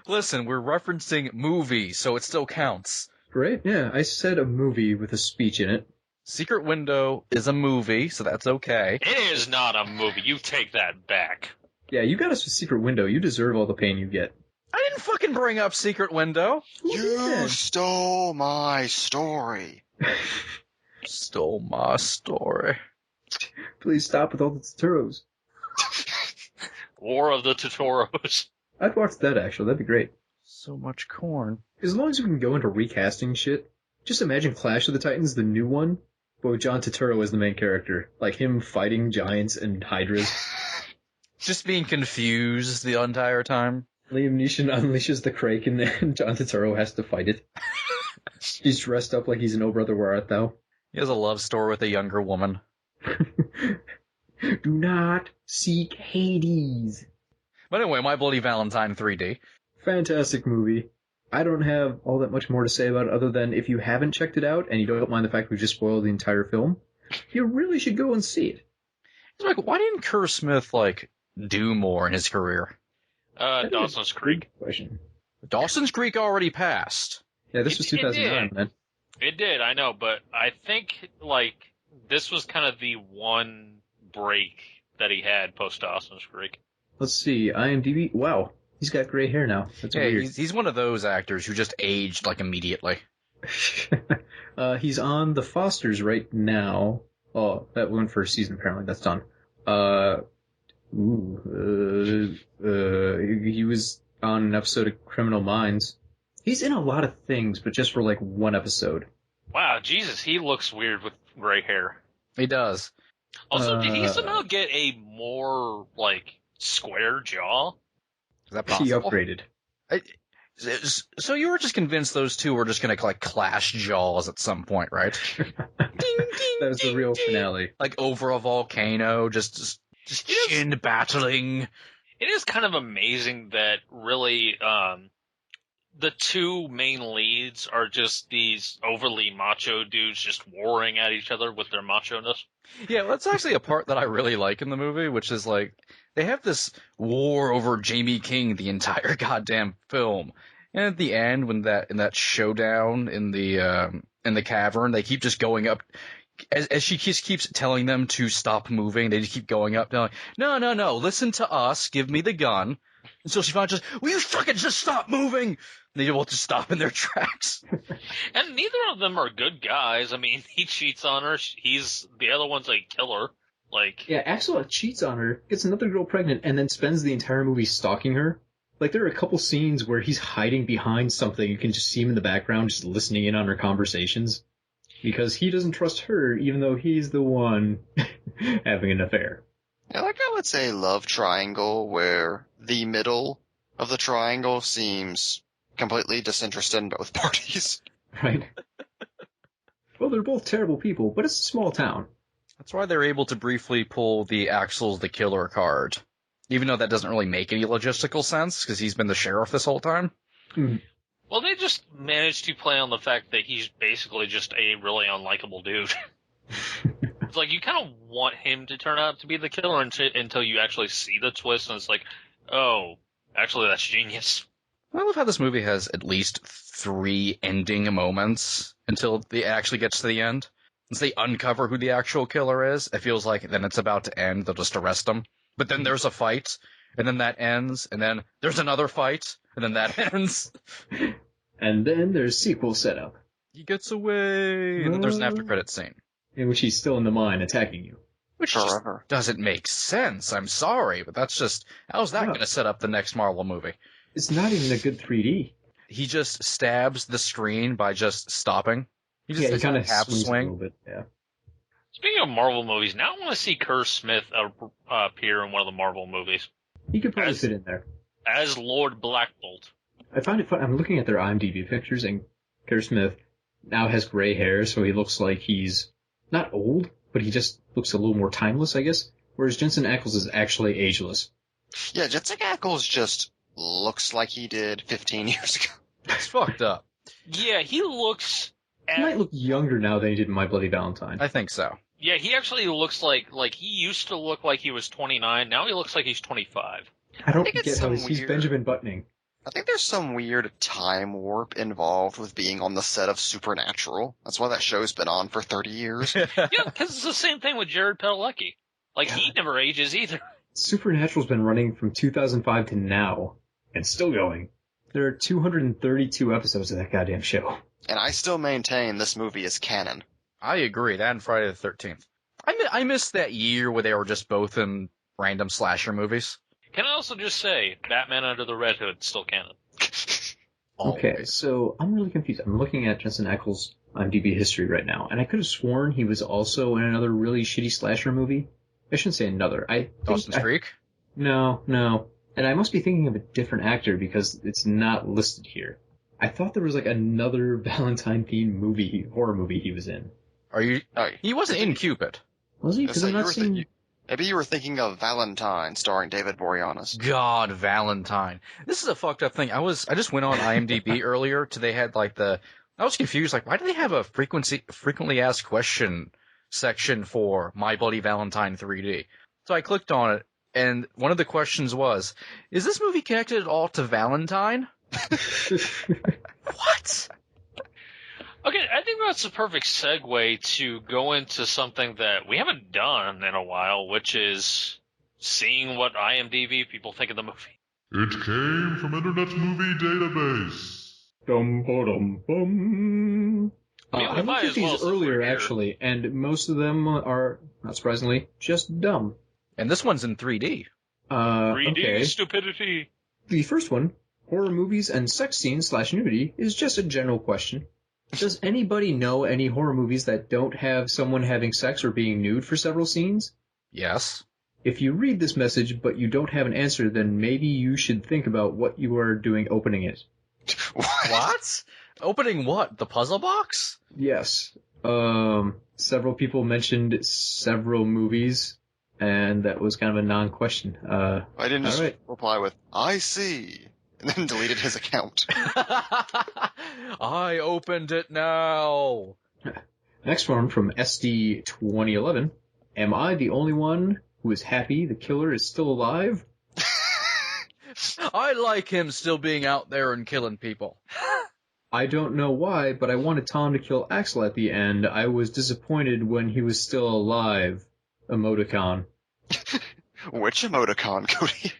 D: Listen, we're referencing movies, so it still counts.
E: Right? Yeah, I said a movie with a speech in it.
D: Secret Window is a movie, so that's okay.
C: It is not a movie. You take that back.
E: Yeah, you got us with Secret Window. You deserve all the pain you get.
D: I didn't fucking bring up Secret Window.
F: You stole my story.
D: Stole my story.
E: Please stop with all the Totoros.
C: War of the Totoros.
E: I'd watch that, actually. That'd be great.
D: So much corn.
E: As long as we can go into recasting shit, just imagine Clash of the Titans, the new one, but with John Turturro as the main character. Like him fighting giants and hydras.
D: Just being confused the entire time.
E: Liam Neeson unleashes the Crake and then John Turturro has to fight it. He's dressed up like he's an Oh Brother Where Art Thou.
D: He has a love story with a younger woman.
E: Do not seek Hades.
D: But anyway, My Bloody Valentine 3D.
E: Fantastic movie. I don't have all that much more to say about it other than if you haven't checked it out and you don't mind the fact we've just spoiled the entire film, you really should go and see it.
D: It's like, why didn't Kerr Smith, do more in his career?
C: Dawson's Creek.
E: Question.
D: Dawson's Creek already passed.
E: Yeah, this was 2009, man.
C: It did, I know, but I think, this was kind of the one break that he had post Dawson's Creek.
E: Let's see, IMDb. Wow, he's got gray hair now. That's weird.
D: He's one of those actors who just aged, immediately.
E: He's on The Fosters right now. Oh, that went for a season, apparently. That's done. He was on an episode of Criminal Minds. He's in a lot of things, but just for, one episode.
C: Wow, Jesus, he looks weird with gray hair.
D: He does.
C: Also, did he somehow get a more, square jaw?
D: Is that possible?
E: He upgraded.
D: So you were just convinced those two were just gonna, clash jaws at some point, right?
E: Ding, ding, that was the real finale.
D: Over a volcano, just chin battling.
C: It is kind of amazing that really, the two main leads are just these overly macho dudes just warring at each other with their macho-ness.
D: Yeah, well, that's actually a part that I really like in the movie, which is like, they have this war over Jamie King the entire goddamn film. And at the end, when in that showdown in the cavern, they keep just going up. As she keeps telling them to stop moving, they just keep going up, telling, no, listen to us, give me the gun. Until she finally just, will you fucking just stop moving? They will just stop in their tracks.
C: And neither of them are good guys. I mean, he cheats on her. The other one's a killer. Like,
E: yeah, Axel cheats on her, gets another girl pregnant, and then spends the entire movie stalking her. Like, there are a couple scenes where he's hiding behind something. You can just see him in the background, just listening in on her conversations. Because he doesn't trust her, even though he's the one having an affair.
F: Yeah, like I would say love triangle, where the middle of the triangle seems completely disinterested in both parties.
E: Right? Well, they're both terrible people, but it's a small town.
D: That's why they're able to briefly pull the Axel's the killer card. Even though that doesn't really make any logistical sense, because he's been the sheriff this whole time.
E: Mm-hmm.
C: Well, they just managed to play on the fact that he's basically just a really unlikable dude. It's like, you kind of want him to turn out to be the killer until you actually see the twist, and it's like, oh, actually that's genius.
D: I love how this movie has at least 3 ending moments until it actually gets to the end. Once they uncover who the actual killer is, it feels like then it's about to end, they'll just arrest him. But then there's a fight, and then that ends, and then there's another fight, and then that ends.
E: And then there's sequel setup.
D: He gets away, and then there's an after credits scene.
E: In which he's still in the mine attacking you.
D: Which just doesn't make sense. I'm sorry, but that's just, how's that going to set up the next Marvel movie?
E: It's not even a good 3D.
D: He just stabs the screen by just stopping. He just
E: he kind of
D: half
E: swings
D: swing.
E: a little bit, yeah.
C: Speaking of Marvel movies, now I want to see Kerr Smith appear in one of the Marvel movies.
E: He could probably fit in there.
C: As Lord Blackbolt.
E: I find it fun. I'm looking at their IMDb pictures, and Kerr Smith now has gray hair, so he looks like he's not old, but he just looks a little more timeless, I guess. Whereas Jensen Ackles is actually ageless.
F: Yeah, Jensen Ackles just looks like he did 15 years ago.
D: It's fucked up.
C: Yeah, he looks...
E: He might look younger now than he did in My Bloody Valentine.
D: I think so.
C: Yeah, he actually looks like he used to look like he was 29. Now he looks like he's 25.
E: I don't get how he's Benjamin Buttoning.
F: I think there's some weird time warp involved with being on the set of Supernatural. That's why that show's been on for 30 years.
C: Yeah, because it's the same thing with Jared Padalecki. Like, he never ages either.
E: Supernatural's been running from 2005 to now, and still going. There are 232 episodes of that goddamn show.
F: And I still maintain this movie is canon.
D: I agree. That and Friday the 13th. I missed that year where they were just both in random slasher movies.
C: Can I also just say, Batman Under the Red Hood still canon.
E: Okay, so I'm really confused. I'm looking at Jensen Ackles' IMDb history right now, and I could have sworn he was also in another really shitty slasher movie. I shouldn't say another.
D: Dawson's Creek?
E: No. And I must be thinking of a different actor because it's not listed here. I thought there was like another Valentine-themed horror movie he was in.
D: He wasn't in Cupid.
E: Was he? Because I'm not seeing...
F: Maybe you were thinking of Valentine, starring David Boreanaz.
D: God, Valentine. This is a fucked up thing. I just went on IMDb earlier they had like I was confused, like, why do they have a frequently asked question section for My Bloody Valentine 3D? So I clicked on it, and one of the questions was, is this movie connected at all to Valentine? What?
C: Okay, I think that's a perfect segue to go into something that we haven't done in a while, which is seeing what IMDb people think of the movie.
G: It came from Internet Movie Database.
E: Dum-ba-dum-bum. I looked at these earlier, actually, and most of them are, not surprisingly, just dumb.
D: And this one's in 3D.
C: 3D
E: okay.
C: stupidity.
E: The first one, horror movies and sex scenes / nudity, is just a general question. Does anybody know any horror movies that don't have someone having sex or being nude for several scenes?
D: Yes.
E: If you read this message but you don't have an answer, then maybe you should think about what you are doing opening it.
D: What? Opening what? The puzzle box?
E: Yes. Several people mentioned several movies, and that was kind of a non-question.
F: I didn't just reply with, I see. and then deleted his account.
D: I opened it now.
E: Next one from SD 2011. Am I the only one who is happy the killer is still alive?
D: I like him still being out there and killing people.
E: I don't know why, but I wanted Tom to kill Axel at the end. I was disappointed when he was still alive. Emoticon.
F: Which emoticon, Cody?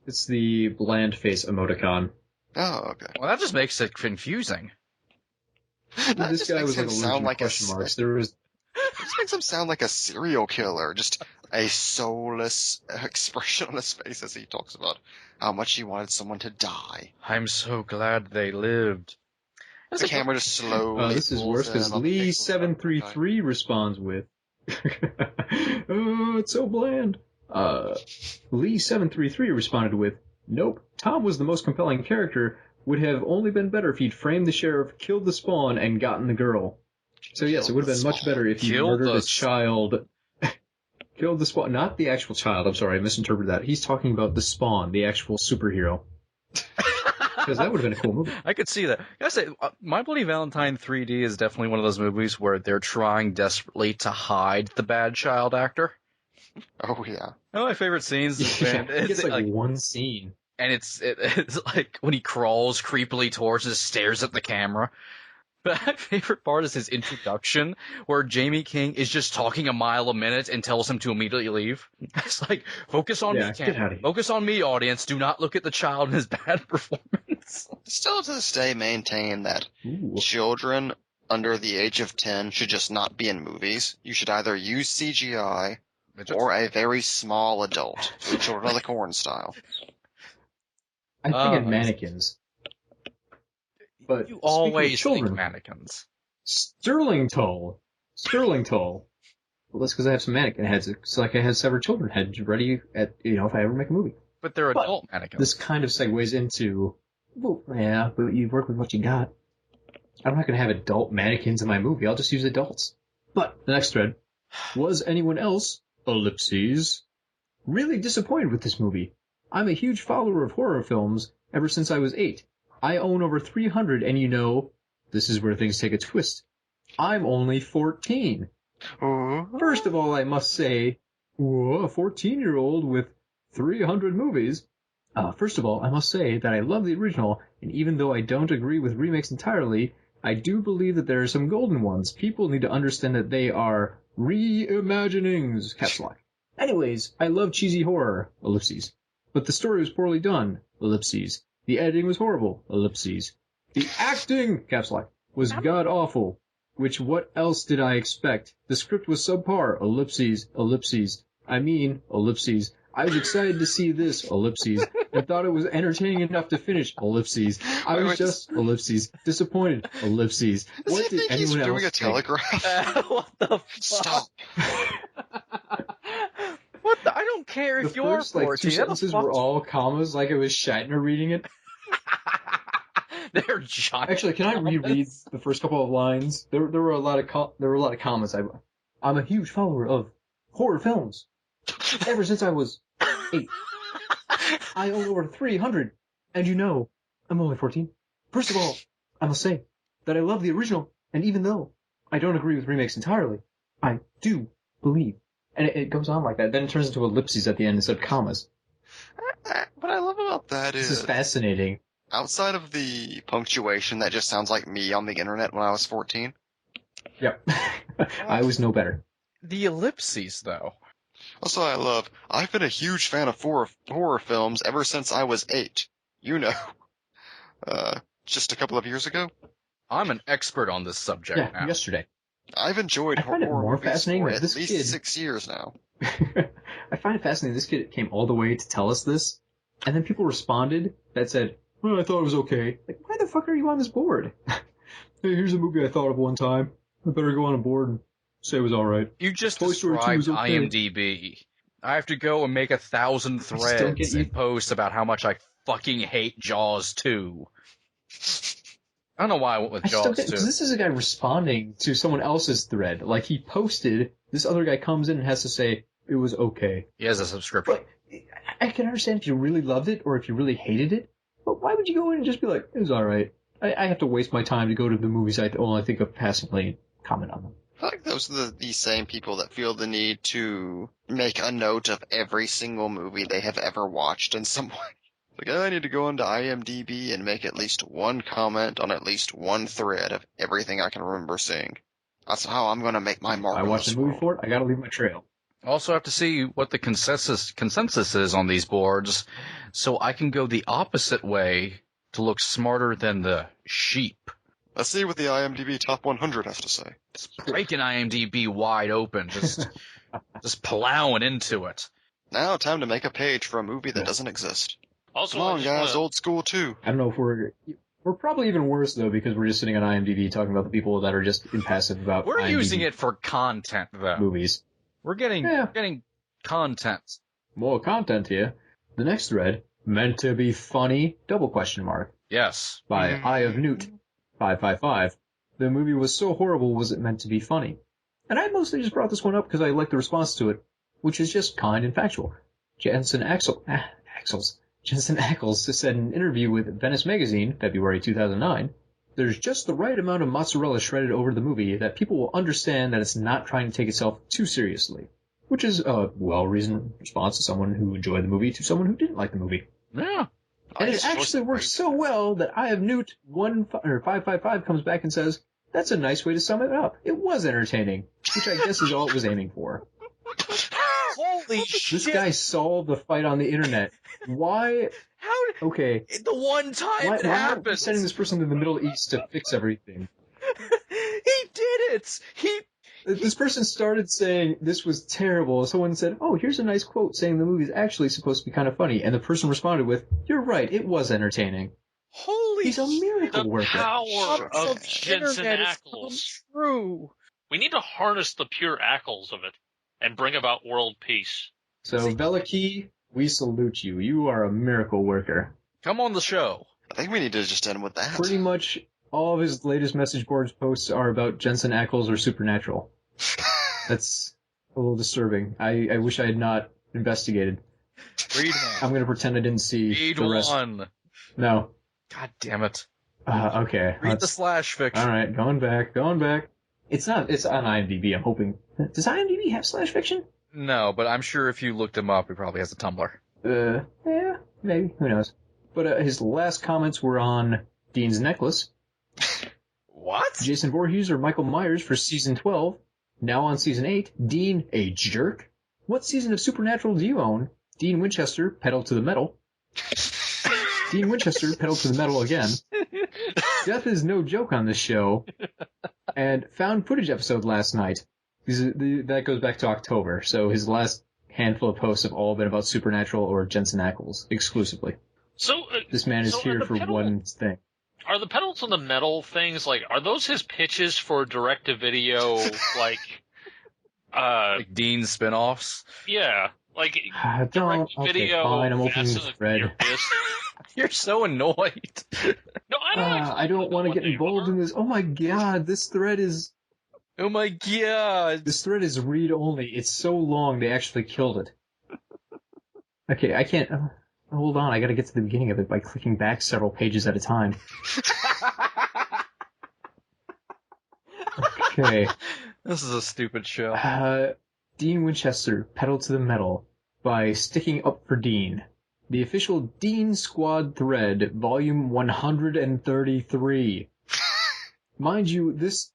E: It's the bland face emoticon.
F: Oh, okay.
D: Well, that just makes it confusing.
F: That
E: This
F: just
E: guy
F: makes
E: was like
F: him
E: allergic
F: sound
E: to
F: like
E: question marks. There was
F: This makes him sound like a serial killer, just a soulless, expressionless face as he talks about how much he wanted someone to die.
D: I'm so glad they lived.
F: The camera just slowly.
E: this is worse because Lee733 responds with, oh, it's so bland. Lee733 responded with, nope, Tom was the most compelling character, would have only been better if he'd framed the sheriff, killed the spawn, and gotten the girl. So yes, it would have been much better if he murdered a child. Killed the spawn, not the actual child, I'm sorry, I misinterpreted that. He's talking about the spawn, the actual superhero. Because that would have been a cool movie.
D: I could see that. I gotta say, My Bloody Valentine 3D is definitely one of those movies where they're trying desperately to hide the bad child actor.
F: Oh yeah.
D: One of my favorite sces is when
E: it's like one scene.
D: And it's like when he crawls creepily towards and just stares at the camera. But my favorite part is his introduction, where Jamie King is just talking a mile a minute and tells him to immediately leave. It's like, focus on me, Cam. Focus on me, audience. Do not look at the child and his bad performance.
F: Still to this day maintain that children under the age of 10 should just not be in movies. You should either use CGI or a very small adult. Children of the Corn style.
E: I think in mannequins. But
D: you always
E: children,
D: think mannequins.
E: Sterling Toll. Well, that's because I have some mannequin heads. It's like I had several children heads ready at, if I ever make a movie.
D: But they're adult mannequins.
E: This kind of segues into, well, yeah, but you work with what you got. I'm not going to have adult mannequins in my movie. I'll just use adults. But the next thread. Was anyone else, ellipses, really disappointed with this movie? I'm a huge follower of horror films ever since I was 8. I own over 300, and this is where things take a twist. I'm only 14. First of all, I must say, a 14-year-old with 300 movies. First of all, I must say that I love the original, and even though I don't agree with remakes entirely, I do believe that there are some golden ones. People need to understand that they are reimaginings, caps lock. Anyways, I love cheesy horror, ellipses. But the story was poorly done, ellipses. The editing was horrible, ellipses. The acting, caps lock, was god-awful. Which what else did I expect? The script was subpar, ellipses. I mean, ellipses. I was excited to see this, ellipses, and thought it was entertaining enough to finish, ellipses. I was just, ellipses, disappointed, ellipses.
F: What did anyone else doing a telegraph?
D: What the fuck?
F: Stop.
D: I don't care if you're 14.
E: The first, two sentences were all commas, like it was Shatner reading it.
D: They're giant.
E: Actually, can I reread the first couple of lines? There were a lot of commas. I'm a huge follower of horror films ever since I was 8. I own over 300, and I'm only 14. First of all, I must say that I love the original, and even though I don't agree with remakes entirely, I do believe. And it goes on like that. Then it turns into ellipses at the end instead of commas.
F: What I love about that
E: This is fascinating.
F: Outside of the punctuation that just sounds like me on the internet when I was 14.
E: Yep. I was no better.
D: The ellipses, though.
F: Also, I've been a huge fan of horror films ever since I was 8. Just a couple of years ago.
D: I'm an expert on this subject now.
E: Yesterday.
F: I've enjoyed horror movies for at least 6 years now.
E: I find it fascinating this kid came all the way to tell us this, and then people responded that said, well, I thought it was okay. Like, why the fuck are you on this board? Hey, here's a movie I thought of one time. I better go on a board and say it was alright.
D: You just described IMDb. I have to go and make 1,000 threads and posts about how much I fucking hate Jaws 2. I don't know why I went with Jaws 2.
E: Because this is a guy responding to someone else's thread. Like, he posted, this other guy comes in and has to say, it was okay.
D: He has a subscription.
E: But I can understand if you really loved it or if you really hated it, But why would you go in and just be like, it was alright? I have to waste my time to go to the movies I only think of passively and comment on them.
F: I feel like those are the same people that feel the need to make a note of every single movie they have ever watched in some way. Like, I need to go onto IMDb and make at least one comment on at least one thread of everything I can remember seeing. That's how I'm going to make my mark.
E: I watched a movie for it, I gotta leave my trail.
D: Also have to see what the consensus is on these boards, so I can go the opposite way to look smarter than the sheep.
F: Let's see what the IMDb Top 100 has to say.
D: Just breaking IMDb wide open, just plowing into it.
F: Now, time to make a page for a movie that doesn't exist.
C: Also,
F: Come on, guys, old school too.
E: I don't know if we're probably even worse though, because we're just sitting on IMDb talking about the people that are just impassive about
D: We're
E: IMDb
D: using it for content, though.
E: movies.
D: We're getting content.
E: More content here. The next thread, meant to be funny, ?
D: Yes.
E: By Eye of Newt, 555. The movie was so horrible, was it meant to be funny? And I mostly just brought this one up because I like the response to it, which is just kind and factual. Jensen Ackles said in an interview with Venice Magazine, February 2009, there's just the right amount of mozzarella shredded over the movie that people will understand that it's not trying to take itself too seriously. Which is a well-reasoned response to someone who enjoyed the movie to someone who didn't like the movie.
D: Yeah.
E: And it actually works so well that I Have Newt 555 comes back and says, that's a nice way to sum it up. It was entertaining, which I guess is all it was aiming for.
D: Holy shit.
E: This guy solved the fight on the internet. Why? Okay.
D: The one time
E: Why
D: it
E: are we
D: happens.
E: sending this person to the Middle East to fix everything?
D: He did it!
E: This person started saying this was terrible. Someone said, oh, here's a nice quote saying the movie's actually supposed to be kind of funny. And the person responded with, you're right, it was entertaining.
D: Holy
E: He's a miracle
C: The
E: worker.
C: power of
D: the
C: Jensen
D: internet has
C: Ackles.
D: come true.
C: We need to harness the pure Ackles of it and bring about world peace.
E: So, Veliki, we salute you. You are a miracle worker.
D: Come on the show.
F: I think we need to just end with that.
E: Pretty much all of his latest message boards posts are about Jensen Ackles or Supernatural. That's a little disturbing. I wish I had not investigated.
D: Read one.
E: I'm going to pretend I didn't see
D: Read
E: the rest.
D: one.
E: No.
D: God damn it.
E: Okay.
D: Read the slash fiction.
E: Alright, going back. It's on IMDb, I'm hoping. Does IMDb have slash fiction?
D: No, but I'm sure if you looked him up, he probably has a Tumblr.
E: Yeah, maybe. Who knows? But his last comments were on Dean's necklace.
D: What?
E: Jason Voorhees or Michael Myers for season 12. Now on season 8. Dean, a jerk. What season of Supernatural do you own? Dean Winchester, pedal to the metal. Dean Winchester, pedal to the metal again. Death is no joke on this show. And found footage episode last night. That goes back to October, so his last handful of posts have all been about Supernatural or Jensen Ackles, exclusively.
C: So
E: This man is here for one thing.
C: Are the pedals on the metal things, like, are those his pitches for direct-to-video, like
D: Dean spinoffs?
C: Yeah, like,
E: Don't.
C: direct
E: Okay,
C: video.
E: fine. I'm opening
C: Fast
E: the
C: and the
E: thread.
C: Furious.
D: You're so annoyed.
C: No,
E: I don't want to get involved in this. Oh my god, this thread is
D: Oh my god.
E: read only. It's so long they actually killed it. Okay, I can't. Hold on, I gotta get to the beginning of it by clicking back several pages at a time. Okay.
D: This is a stupid show.
E: Dean Winchester, Pedal to the Metal, by Sticking Up for Dean. The official Dean Squad thread, volume 133. Mind you, this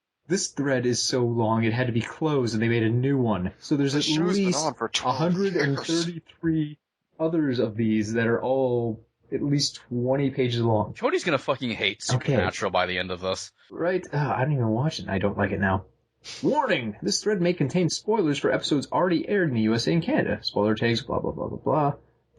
E: thread is so long it had to be closed and they made a new one. So there's at least 133 others of these that are all at least 20 pages long.
D: Cody's gonna fucking hate Supernatural by the end of this.
E: Right? I don't even watch it and I don't like it now. Warning! This thread may contain spoilers for episodes already aired in the USA and Canada. Spoiler tags, blah blah blah blah blah.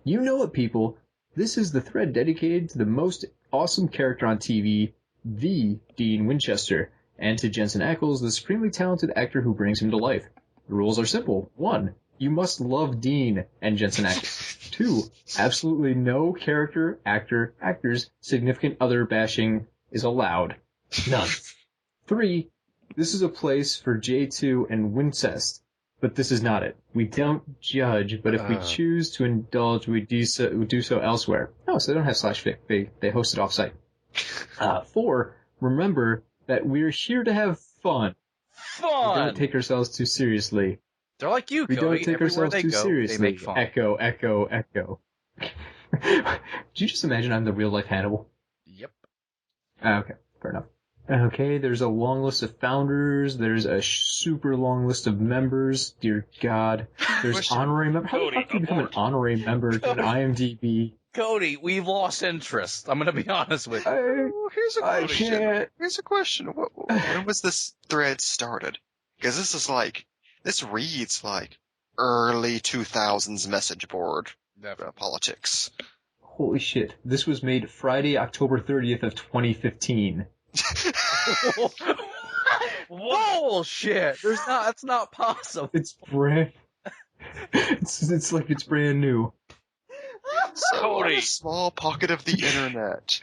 E: You know it, people. This is the thread dedicated to the most awesome character on TV, the Dean Winchester, and to Jensen Ackles, the supremely talented actor who brings him to life. The rules are simple. 1. You must love Dean and Jensen Ackles. 2. Absolutely no character, actor, actors, significant other bashing is allowed. None. 3. This is a place for J2 and Wincest, but this is not it. We don't judge, but if we choose to indulge, we do so elsewhere. Oh, so they don't have /fic. They host it off-site. 4, remember that we're here to have fun.
D: Fun!
E: We don't take ourselves too seriously.
D: They're like you,
E: We
D: Cody.
E: don't take
D: Everywhere
E: ourselves
D: they
E: too
D: go,
E: seriously.
D: They make fun.
E: Echo, echo, echo. Did you just imagine I'm the real-life Hannibal?
D: Yep.
E: Okay, fair enough. Okay, there's a long list of founders. There's a super long list of members. Dear God. There's
F: Question.
E: honorary members. How the fuck do you become an honorary member to an IMDb?
D: Cody, we've lost interest. I'm gonna be honest with you.
F: Oh, here's a
E: I
F: question.
E: can't.
F: Here's a question. When was this thread started? Because this reads like early 2000s message board politics.
E: Holy shit. This was made Friday, October 30th of 2015.
D: Bullshit! That's not possible.
E: It's brand... It's like it's brand new.
F: So
C: Cody.
F: on a small pocket of the internet,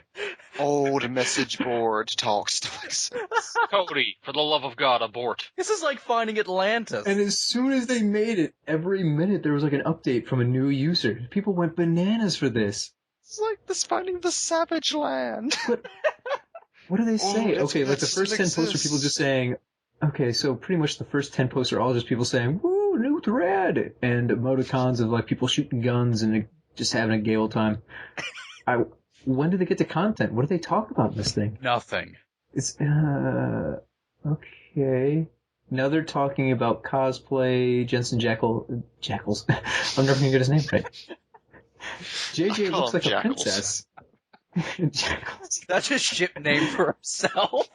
F: old message board talks like this.
C: Cody, for the love of God, abort.
D: This is like finding Atlantis.
E: And as soon as they made it, every minute there was like an update from a new user. People went bananas for this.
F: It's like this finding the savage land.
E: What do they say?
F: it's-
E: Okay, like the
F: it's
E: first 10 posts are
F: exists.
E: people just saying, okay, so pretty much the first 10 posts are all just people saying, woo, new thread, and emoticons of like people shooting guns and just having a gay old time. When do they get to content? What do they talk about in this thing?
D: Nothing.
E: It's, okay. Now they're talking about cosplay, Jensen Jackals. I'm never gonna get his name right. JJ
F: call
E: looks
F: him
E: like a
F: Jackals.
E: princess. Jackals.
D: That's a ship name for himself.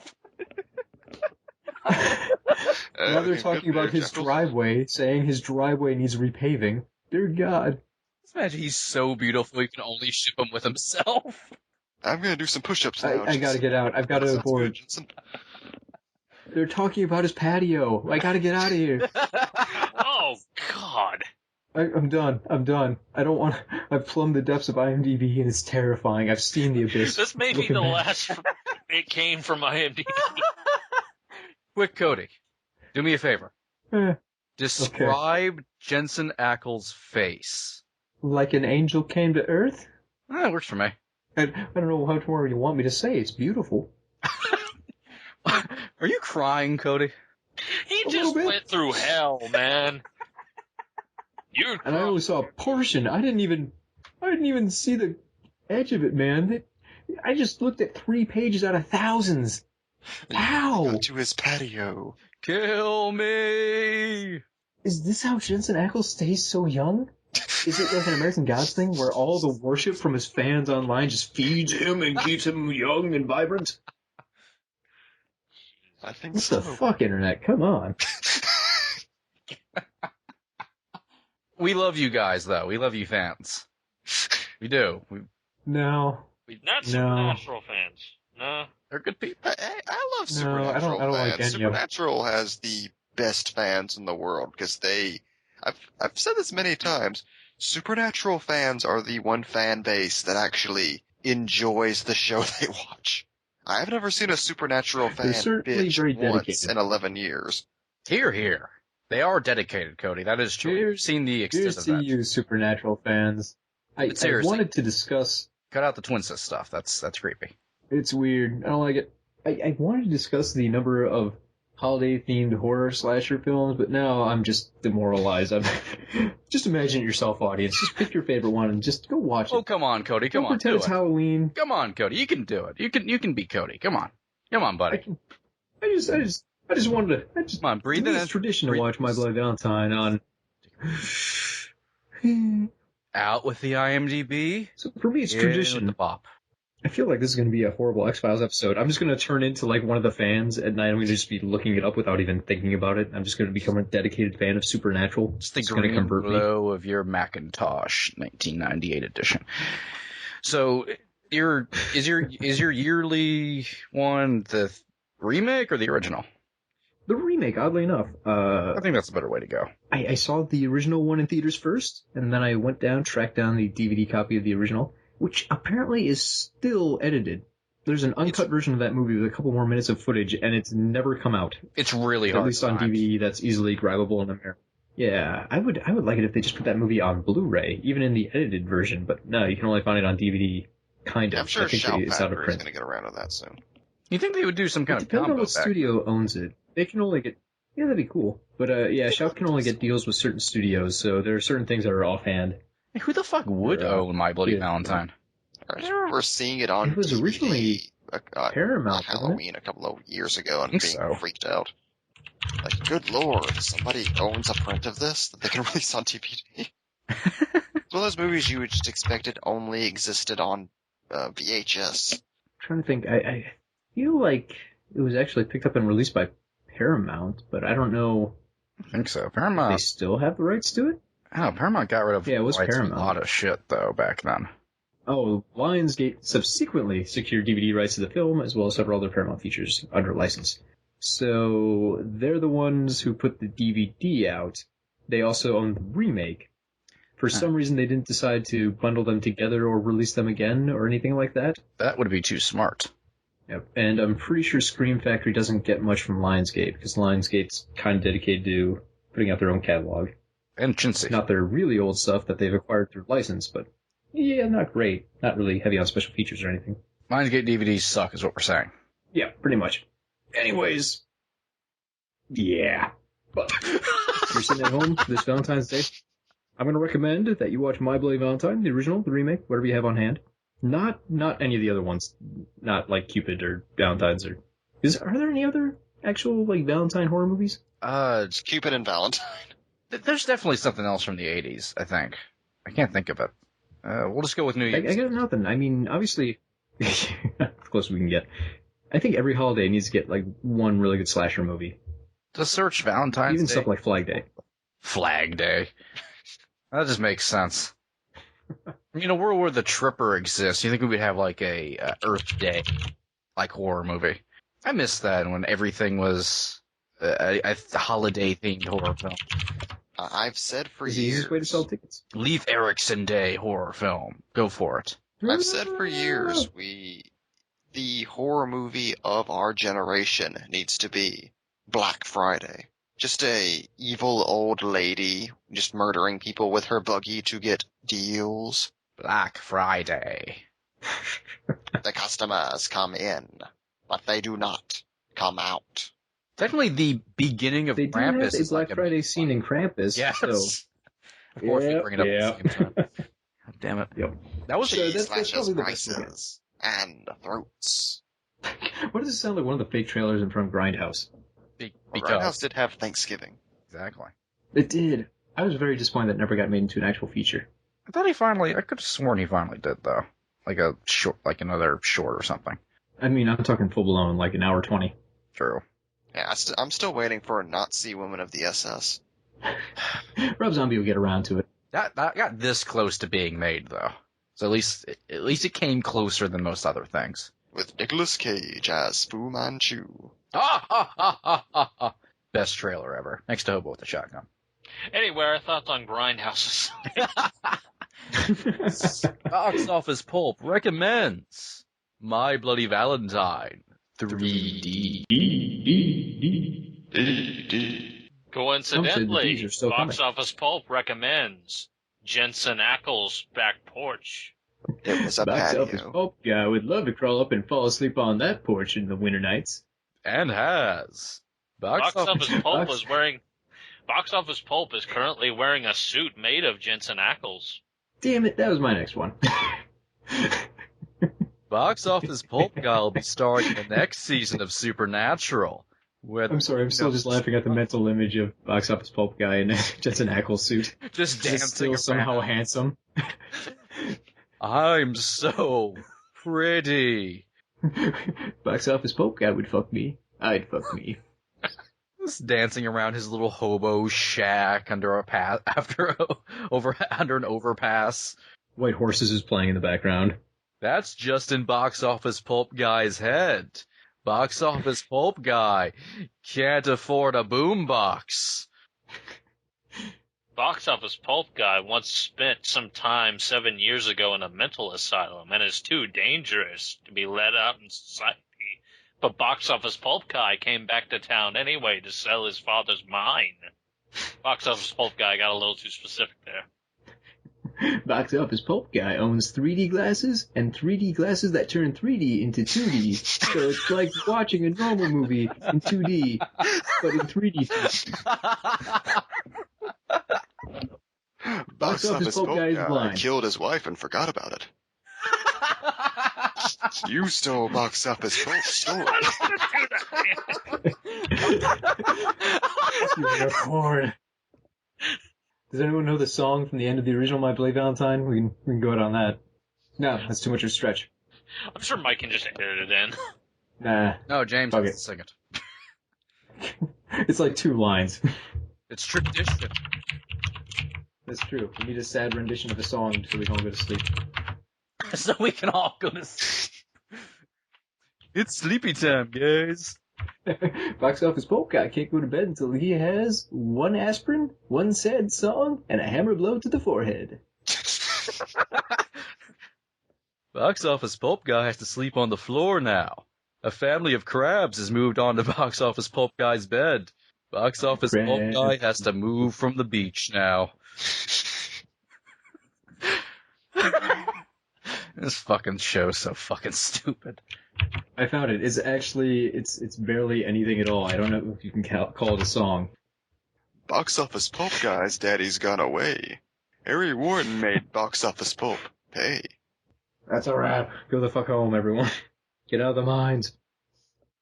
E: Now they're talking about his driveway, saying his driveway needs repaving. Dear God.
D: Just imagine he's so beautiful he can only ship him with himself.
F: I'm gonna do some push-ups now.
E: I gotta get out. I've gotta
F: Sounds
E: avoid.
F: good, Jensen.
E: They're talking about his patio. I gotta get out of here.
C: Oh, God.
E: I'm done. I don't want. I've plumbed the depths of IMDb and it's terrifying. I've seen the abyss.
C: This may be
E: Looking
C: the
E: back.
C: last it came from IMDb.
D: Quick, Cody. Do me a favor.
E: Eh,
D: Describe Jensen Ackles' face.
E: like an angel came to Earth?
D: That works for me.
E: I don't know how much more you want me to say. It's beautiful.
D: Are you crying, Cody?
C: He
E: A
C: just
E: little bit.
C: went through hell, man. You
E: And I only saw a portion. I didn't even see the edge of it, man. I just looked at 3 pages out of thousands. Ow!
F: Got to his patio.
D: Kill me!
E: Is this how Jensen Ackles stays so young? Is it like an American Gods thing where all the worship from his fans online just feeds him and keeps him young and vibrant?
F: I think
E: What
F: so.
E: the fuck, Internet? Come on.
D: We love you guys, though. We love you fans. We do.
E: No.
C: not Supernatural fans. No.
D: They're good people.
F: I love
E: No,
F: Supernatural
E: I don't like
F: fans.
E: any of 'em.
F: Supernatural has the best fans in the world because I've said this many times. Supernatural fans are the one fan base that actually enjoys the show they watch. I've never seen a Supernatural fan
E: They're certainly
F: bitch
E: very
F: once
E: dedicated.
F: in 11 years.
D: Here. They are dedicated, Cody. That is true. You've seen the extent
E: Here's
D: of
E: to
D: that.
E: you, Supernatural fans. I
D: But seriously.
E: wanted to discuss...
D: Cut out the Twin Sis stuff. That's creepy.
E: It's weird. I don't like it. I wanted to discuss the number of holiday-themed horror slasher films, but now I'm just demoralized. Just imagine it yourself, audience. Just pick your favorite one and just go watch it.
D: Oh, come on, Cody. Come
E: Don't
D: on,
E: pretend
D: do
E: it's
D: it.
E: Halloween.
D: Come on, Cody. You can do it. You can be Cody. Come on, buddy.
E: I just wanted to.
D: Come on, breathe in.
E: It's tradition to
D: breathe-
E: watch My Bloody Valentine on.
D: Out with the IMDb.
E: So for me, it's
D: In with the
E: tradition.
D: bop.
E: I feel like this is going to be a horrible X-Files episode. I'm just going to turn into like one of the fans at night. I'm going to just be looking it up without even thinking about it. I'm just going to become a dedicated fan of Supernatural.
D: It's the
E: It's going to
D: green
E: convert me.
D: glow of your Macintosh 1998 edition. So, is your yearly one the remake or the original?
E: The remake, oddly enough.
D: I think that's a better way to go.
E: I saw the original one in theaters first, and then I tracked down the DVD copy of the original, which apparently is still edited. There's an uncut version of that movie with a couple more minutes of footage, and it's never come out.
D: It's really
E: At
D: hard.
E: least on
D: to find.
E: DVD, that's easily grabbable in America. Yeah, I would like it if they just put that movie on Blu-ray, even in the edited version. But no, you can only find it on DVD. Kind of.
F: I'm sure
E: I think
F: Shout
E: it's out of
F: Factory is
E: print.
F: going to get around to that soon.
D: You think they would do some kind
E: It
D: of
E: depends
D: combo
E: on what
D: back?
E: studio owns it. They can only get. Yeah, that'd be cool. But yeah, Shout can only get deals with certain studios, so there are certain things that are offhand.
D: Hey, who the fuck would own My Bloody Valentine?
F: I remember seeing it on
E: It was
F: DVD
E: originally
F: on
E: Paramount, wasn't it?
F: Halloween a couple of years ago and
D: think
F: being
D: so.
F: freaked out. Like, good lord, somebody owns a print of this that they can release on DVD? It's one of those movies you would just expect it only existed on VHS.
E: I'm trying to think. I feel like it was actually picked up and released by Paramount, but I don't know
D: I think so.
E: if they
D: Paramount.
E: still have the rights to it.
D: Oh, Paramount got rid of
E: Yeah, it was
D: rights to
E: Paramount.
D: a lot of shit though back then.
E: Oh, Lionsgate subsequently secured DVD rights to the film, as well as several other Paramount features under license. So they're the ones who put the DVD out. They also own the remake. For some reason, they didn't decide to bundle them together or release them again or anything like that.
D: That would be too smart.
E: Yep. And I'm pretty sure Scream Factory doesn't get much from Lionsgate, because Lionsgate's kind of dedicated to putting out their own catalog.
D: And chintzy.
E: Not their really old stuff that they've acquired through license, but yeah, not great. Not really heavy on special features or anything.
D: Lionsgate DVDs suck, is what we're saying.
E: Yeah, pretty much. Anyways, yeah. But if you're sitting at home this Valentine's Day, I'm going to recommend that you watch My Bloody Valentine, the original, the remake, whatever you have on hand. Not any of the other ones. Not like Cupid or Valentine's or... Are there any other actual, like, Valentine horror movies?
F: It's Cupid and Valentine.
D: There's definitely something else from the 80s, I think. I can't think of it. We'll just go with New
E: I
D: Year's.
E: got nothing. I mean, obviously, as close as we can get. I think every holiday needs to get, like, one really good slasher movie.
D: To search Valentine's
E: Even
D: Day.
E: stuff like Flag Day.
D: Flag Day. That just makes sense. In a world where the Tripper exists, you think we would have like a Earth Day, like horror movie? I miss that when everything was a holiday themed horror film.
F: I've said for
E: It's the
F: years.
E: easiest way to sell tickets.
D: Leif Erikson Day horror film. Go for it.
F: I've said for years the horror movie of our generation needs to be Black Friday. Just a evil old lady just murdering people with her buggy to get deals.
D: Black Friday.
F: The customers come in, but they do not come out.
D: Definitely the beginning of
E: They do
D: Krampus
E: have a
D: is
E: Black
D: like
E: Friday scene in Krampus.
D: Yes.
E: So.
D: Of course, we bring it up
E: Yep.
D: at the same time. God damn it.
E: Yep.
D: That was
F: She
E: that's
F: slashes
E: probably the best one.
F: prices and throats.
E: What does it sound like one of the fake trailers in front of Grindhouse?
F: Grindhouse
D: because
F: did have Thanksgiving.
D: exactly.
E: It did. I was very disappointed that it never got made into an actual feature.
D: I thought I could have sworn he finally did though. Like a short, like another short or something.
E: I mean, I'm talking full blown, like an hour 20.
D: True.
F: Yeah, I'm still waiting for a Nazi woman of the SS.
E: Rob Zombie will get around to it.
D: That got this close to being made though. So at least it came closer than most other things.
F: With Nicolas Cage as Fu Manchu.
D: Ha ha ha ha ha ha. Best trailer ever. Next to Hobo with the Shotgun.
C: Anyway, our thoughts on Grindhouses.
D: Box Office Pulp recommends My Bloody Valentine 3D.
C: Coincidentally,
E: DVDs are still
C: Box
E: coming.
C: Office Pulp recommends Jensen Ackles' back porch.
F: It was a
E: Box Office
F: patio.
E: Pulp guy would love to crawl up and fall asleep on that porch in the winter nights.
D: And has.
C: Box Office Pulp
E: Box-
C: Box Office Pulp is currently wearing a suit made of Jensen Ackles.
E: Damn it, that was my next one.
D: Box Office Pulp Guy will be starring in the next season of Supernatural. Where
E: I'm sorry, I'm still just laughing at the mental image of Box Office Pulp guy in a Jensen Ackles suit.
D: just
E: Just
D: dancing
E: still somehow
D: around.
E: handsome.
D: I'm so pretty.
E: Box Office Pulp guy would fuck me. I'd fuck me.
D: Just dancing around his little hobo shack under under an overpass.
E: White Horses is playing in the background.
D: That's just in Box Office Pulp Guy's head. Box Office Pulp Guy can't afford a boombox.
C: Box Office Pulp Guy once spent some time 7 years ago in a mental asylum and is too dangerous to be let out in society. But Box Office Pulp Guy came back to town anyway to sell his father's mine. Box Office Pulp guy got a little too specific there.
E: Box Office Pulp guy owns 3D glasses and 3D glasses that turn 3D into 2D. So it's like watching a normal movie in 2D, but in 3D.
F: Box Office Pulp
E: guy is blind.
F: killed his wife and forgot about it. You stole Box Office Pulp. Stole it.
E: You're a porn. Does anyone know the song from the end of the original My Bloody Valentine? We can go out on that. No, that's too much of a stretch.
C: I'm sure Mike can just edit it in.
E: Nah.
D: No, James
E: Okay.
D: has to sing it.
E: It's like 2 lines.
D: It's tradition.
E: That's true. We need a sad rendition of a song so we can all go to sleep.
D: So we can all go to sleep. It's sleepy time, guys.
E: Box Office Pulp guy can't go to bed until he has 1 aspirin, 1 sad song, and a hammer blow to the forehead.
D: Box Office Pulp guy has to sleep on the floor now. A family of crabs has moved on to Box Office Pulp guy's bed. Box Office Pulp guy has to move from the beach now. This fucking show's so fucking stupid.
E: I found it. It's actually, it's barely anything at all. I don't know if you can call it a song.
F: Box Office Pulp guy's daddy's gone away. Harry Warden made Box Office Pulp pay.
E: That's a wrap. Go the fuck home, everyone. Get out of the mines.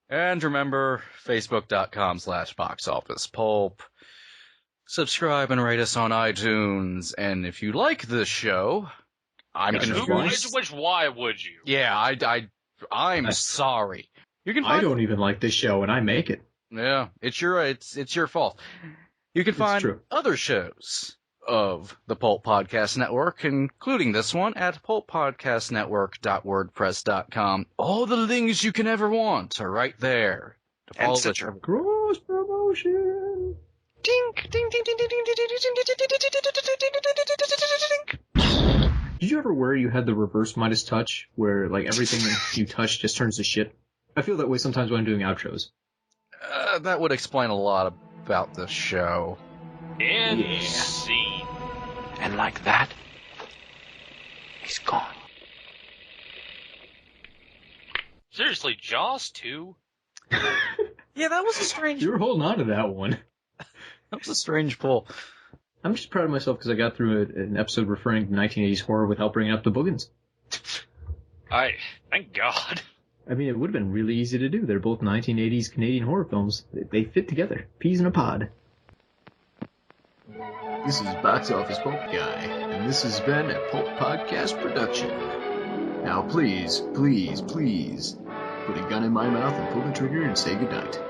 D: And remember, facebook.com/boxofficepulp. Subscribe and rate us on iTunes. And if you like this show, I'm confused.
C: Why would you?
D: Yeah, I'm sorry. You can
E: I don't even like this show, and I make it.
D: Yeah, it's your fault. You can find other shows of the Pulp Podcast Network, including this one, at pulppodcastnetwork.wordpress.com. All the things you can ever want are right there.
F: And Stitcher.
E: Gross promotion.
F: Dink, ding, ding, ding, ding, ding, ding, ding, ding.
E: Did you ever wear you had the reverse Midas touch, where like everything you touch just turns to shit? I feel that way sometimes when I'm doing outros.
D: That would explain a lot about this show.
C: And scene.
A: And like that, he's gone.
C: Seriously, Jaws 2?
D: Yeah, that was a strange.
E: You were holding on to that one.
D: That was a strange pull.
E: I'm just proud of myself because I got through an episode referring to 1980s horror without bringing up the boogans.
C: Thank God.
E: I mean, it would have been really easy to do. They're both 1980s Canadian horror films. They fit together. Peas in a pod. This is Box Office Pulp Guy, and this has been a Pulp Podcast production. Now please, please, please, put a gun in my mouth and pull the trigger and say goodnight.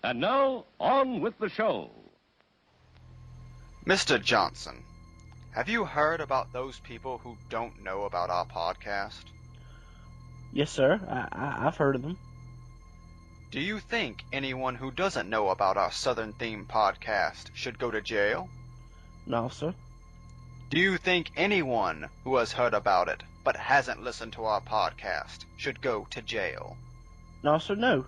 B: And now, on with the show.
F: Mr. Johnson, have you heard about those people who don't know about our podcast?
H: Yes, sir. I've heard of them.
F: Do you think anyone who doesn't know about our Southern Theme podcast should go to jail?
H: No, sir.
F: Do you think anyone who has heard about it but hasn't listened to our podcast should go to jail?
H: No, sir, no.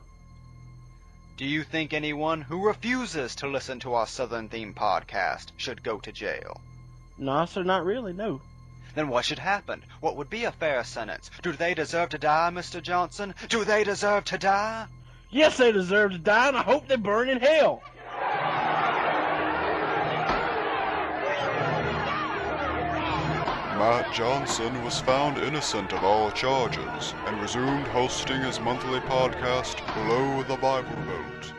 F: Do you think anyone who refuses to listen to our Southern Theme podcast should go to jail?
H: No, sir, not really, no.
F: Then what should happen? What would be a fair sentence? Do they deserve to die, Mr. Johnson? Do they deserve to die?
H: Yes, they deserve to die, and I hope they burn in hell.
G: Matt Johnson was found innocent of all charges and resumed hosting his monthly podcast, Below the Bible Belt.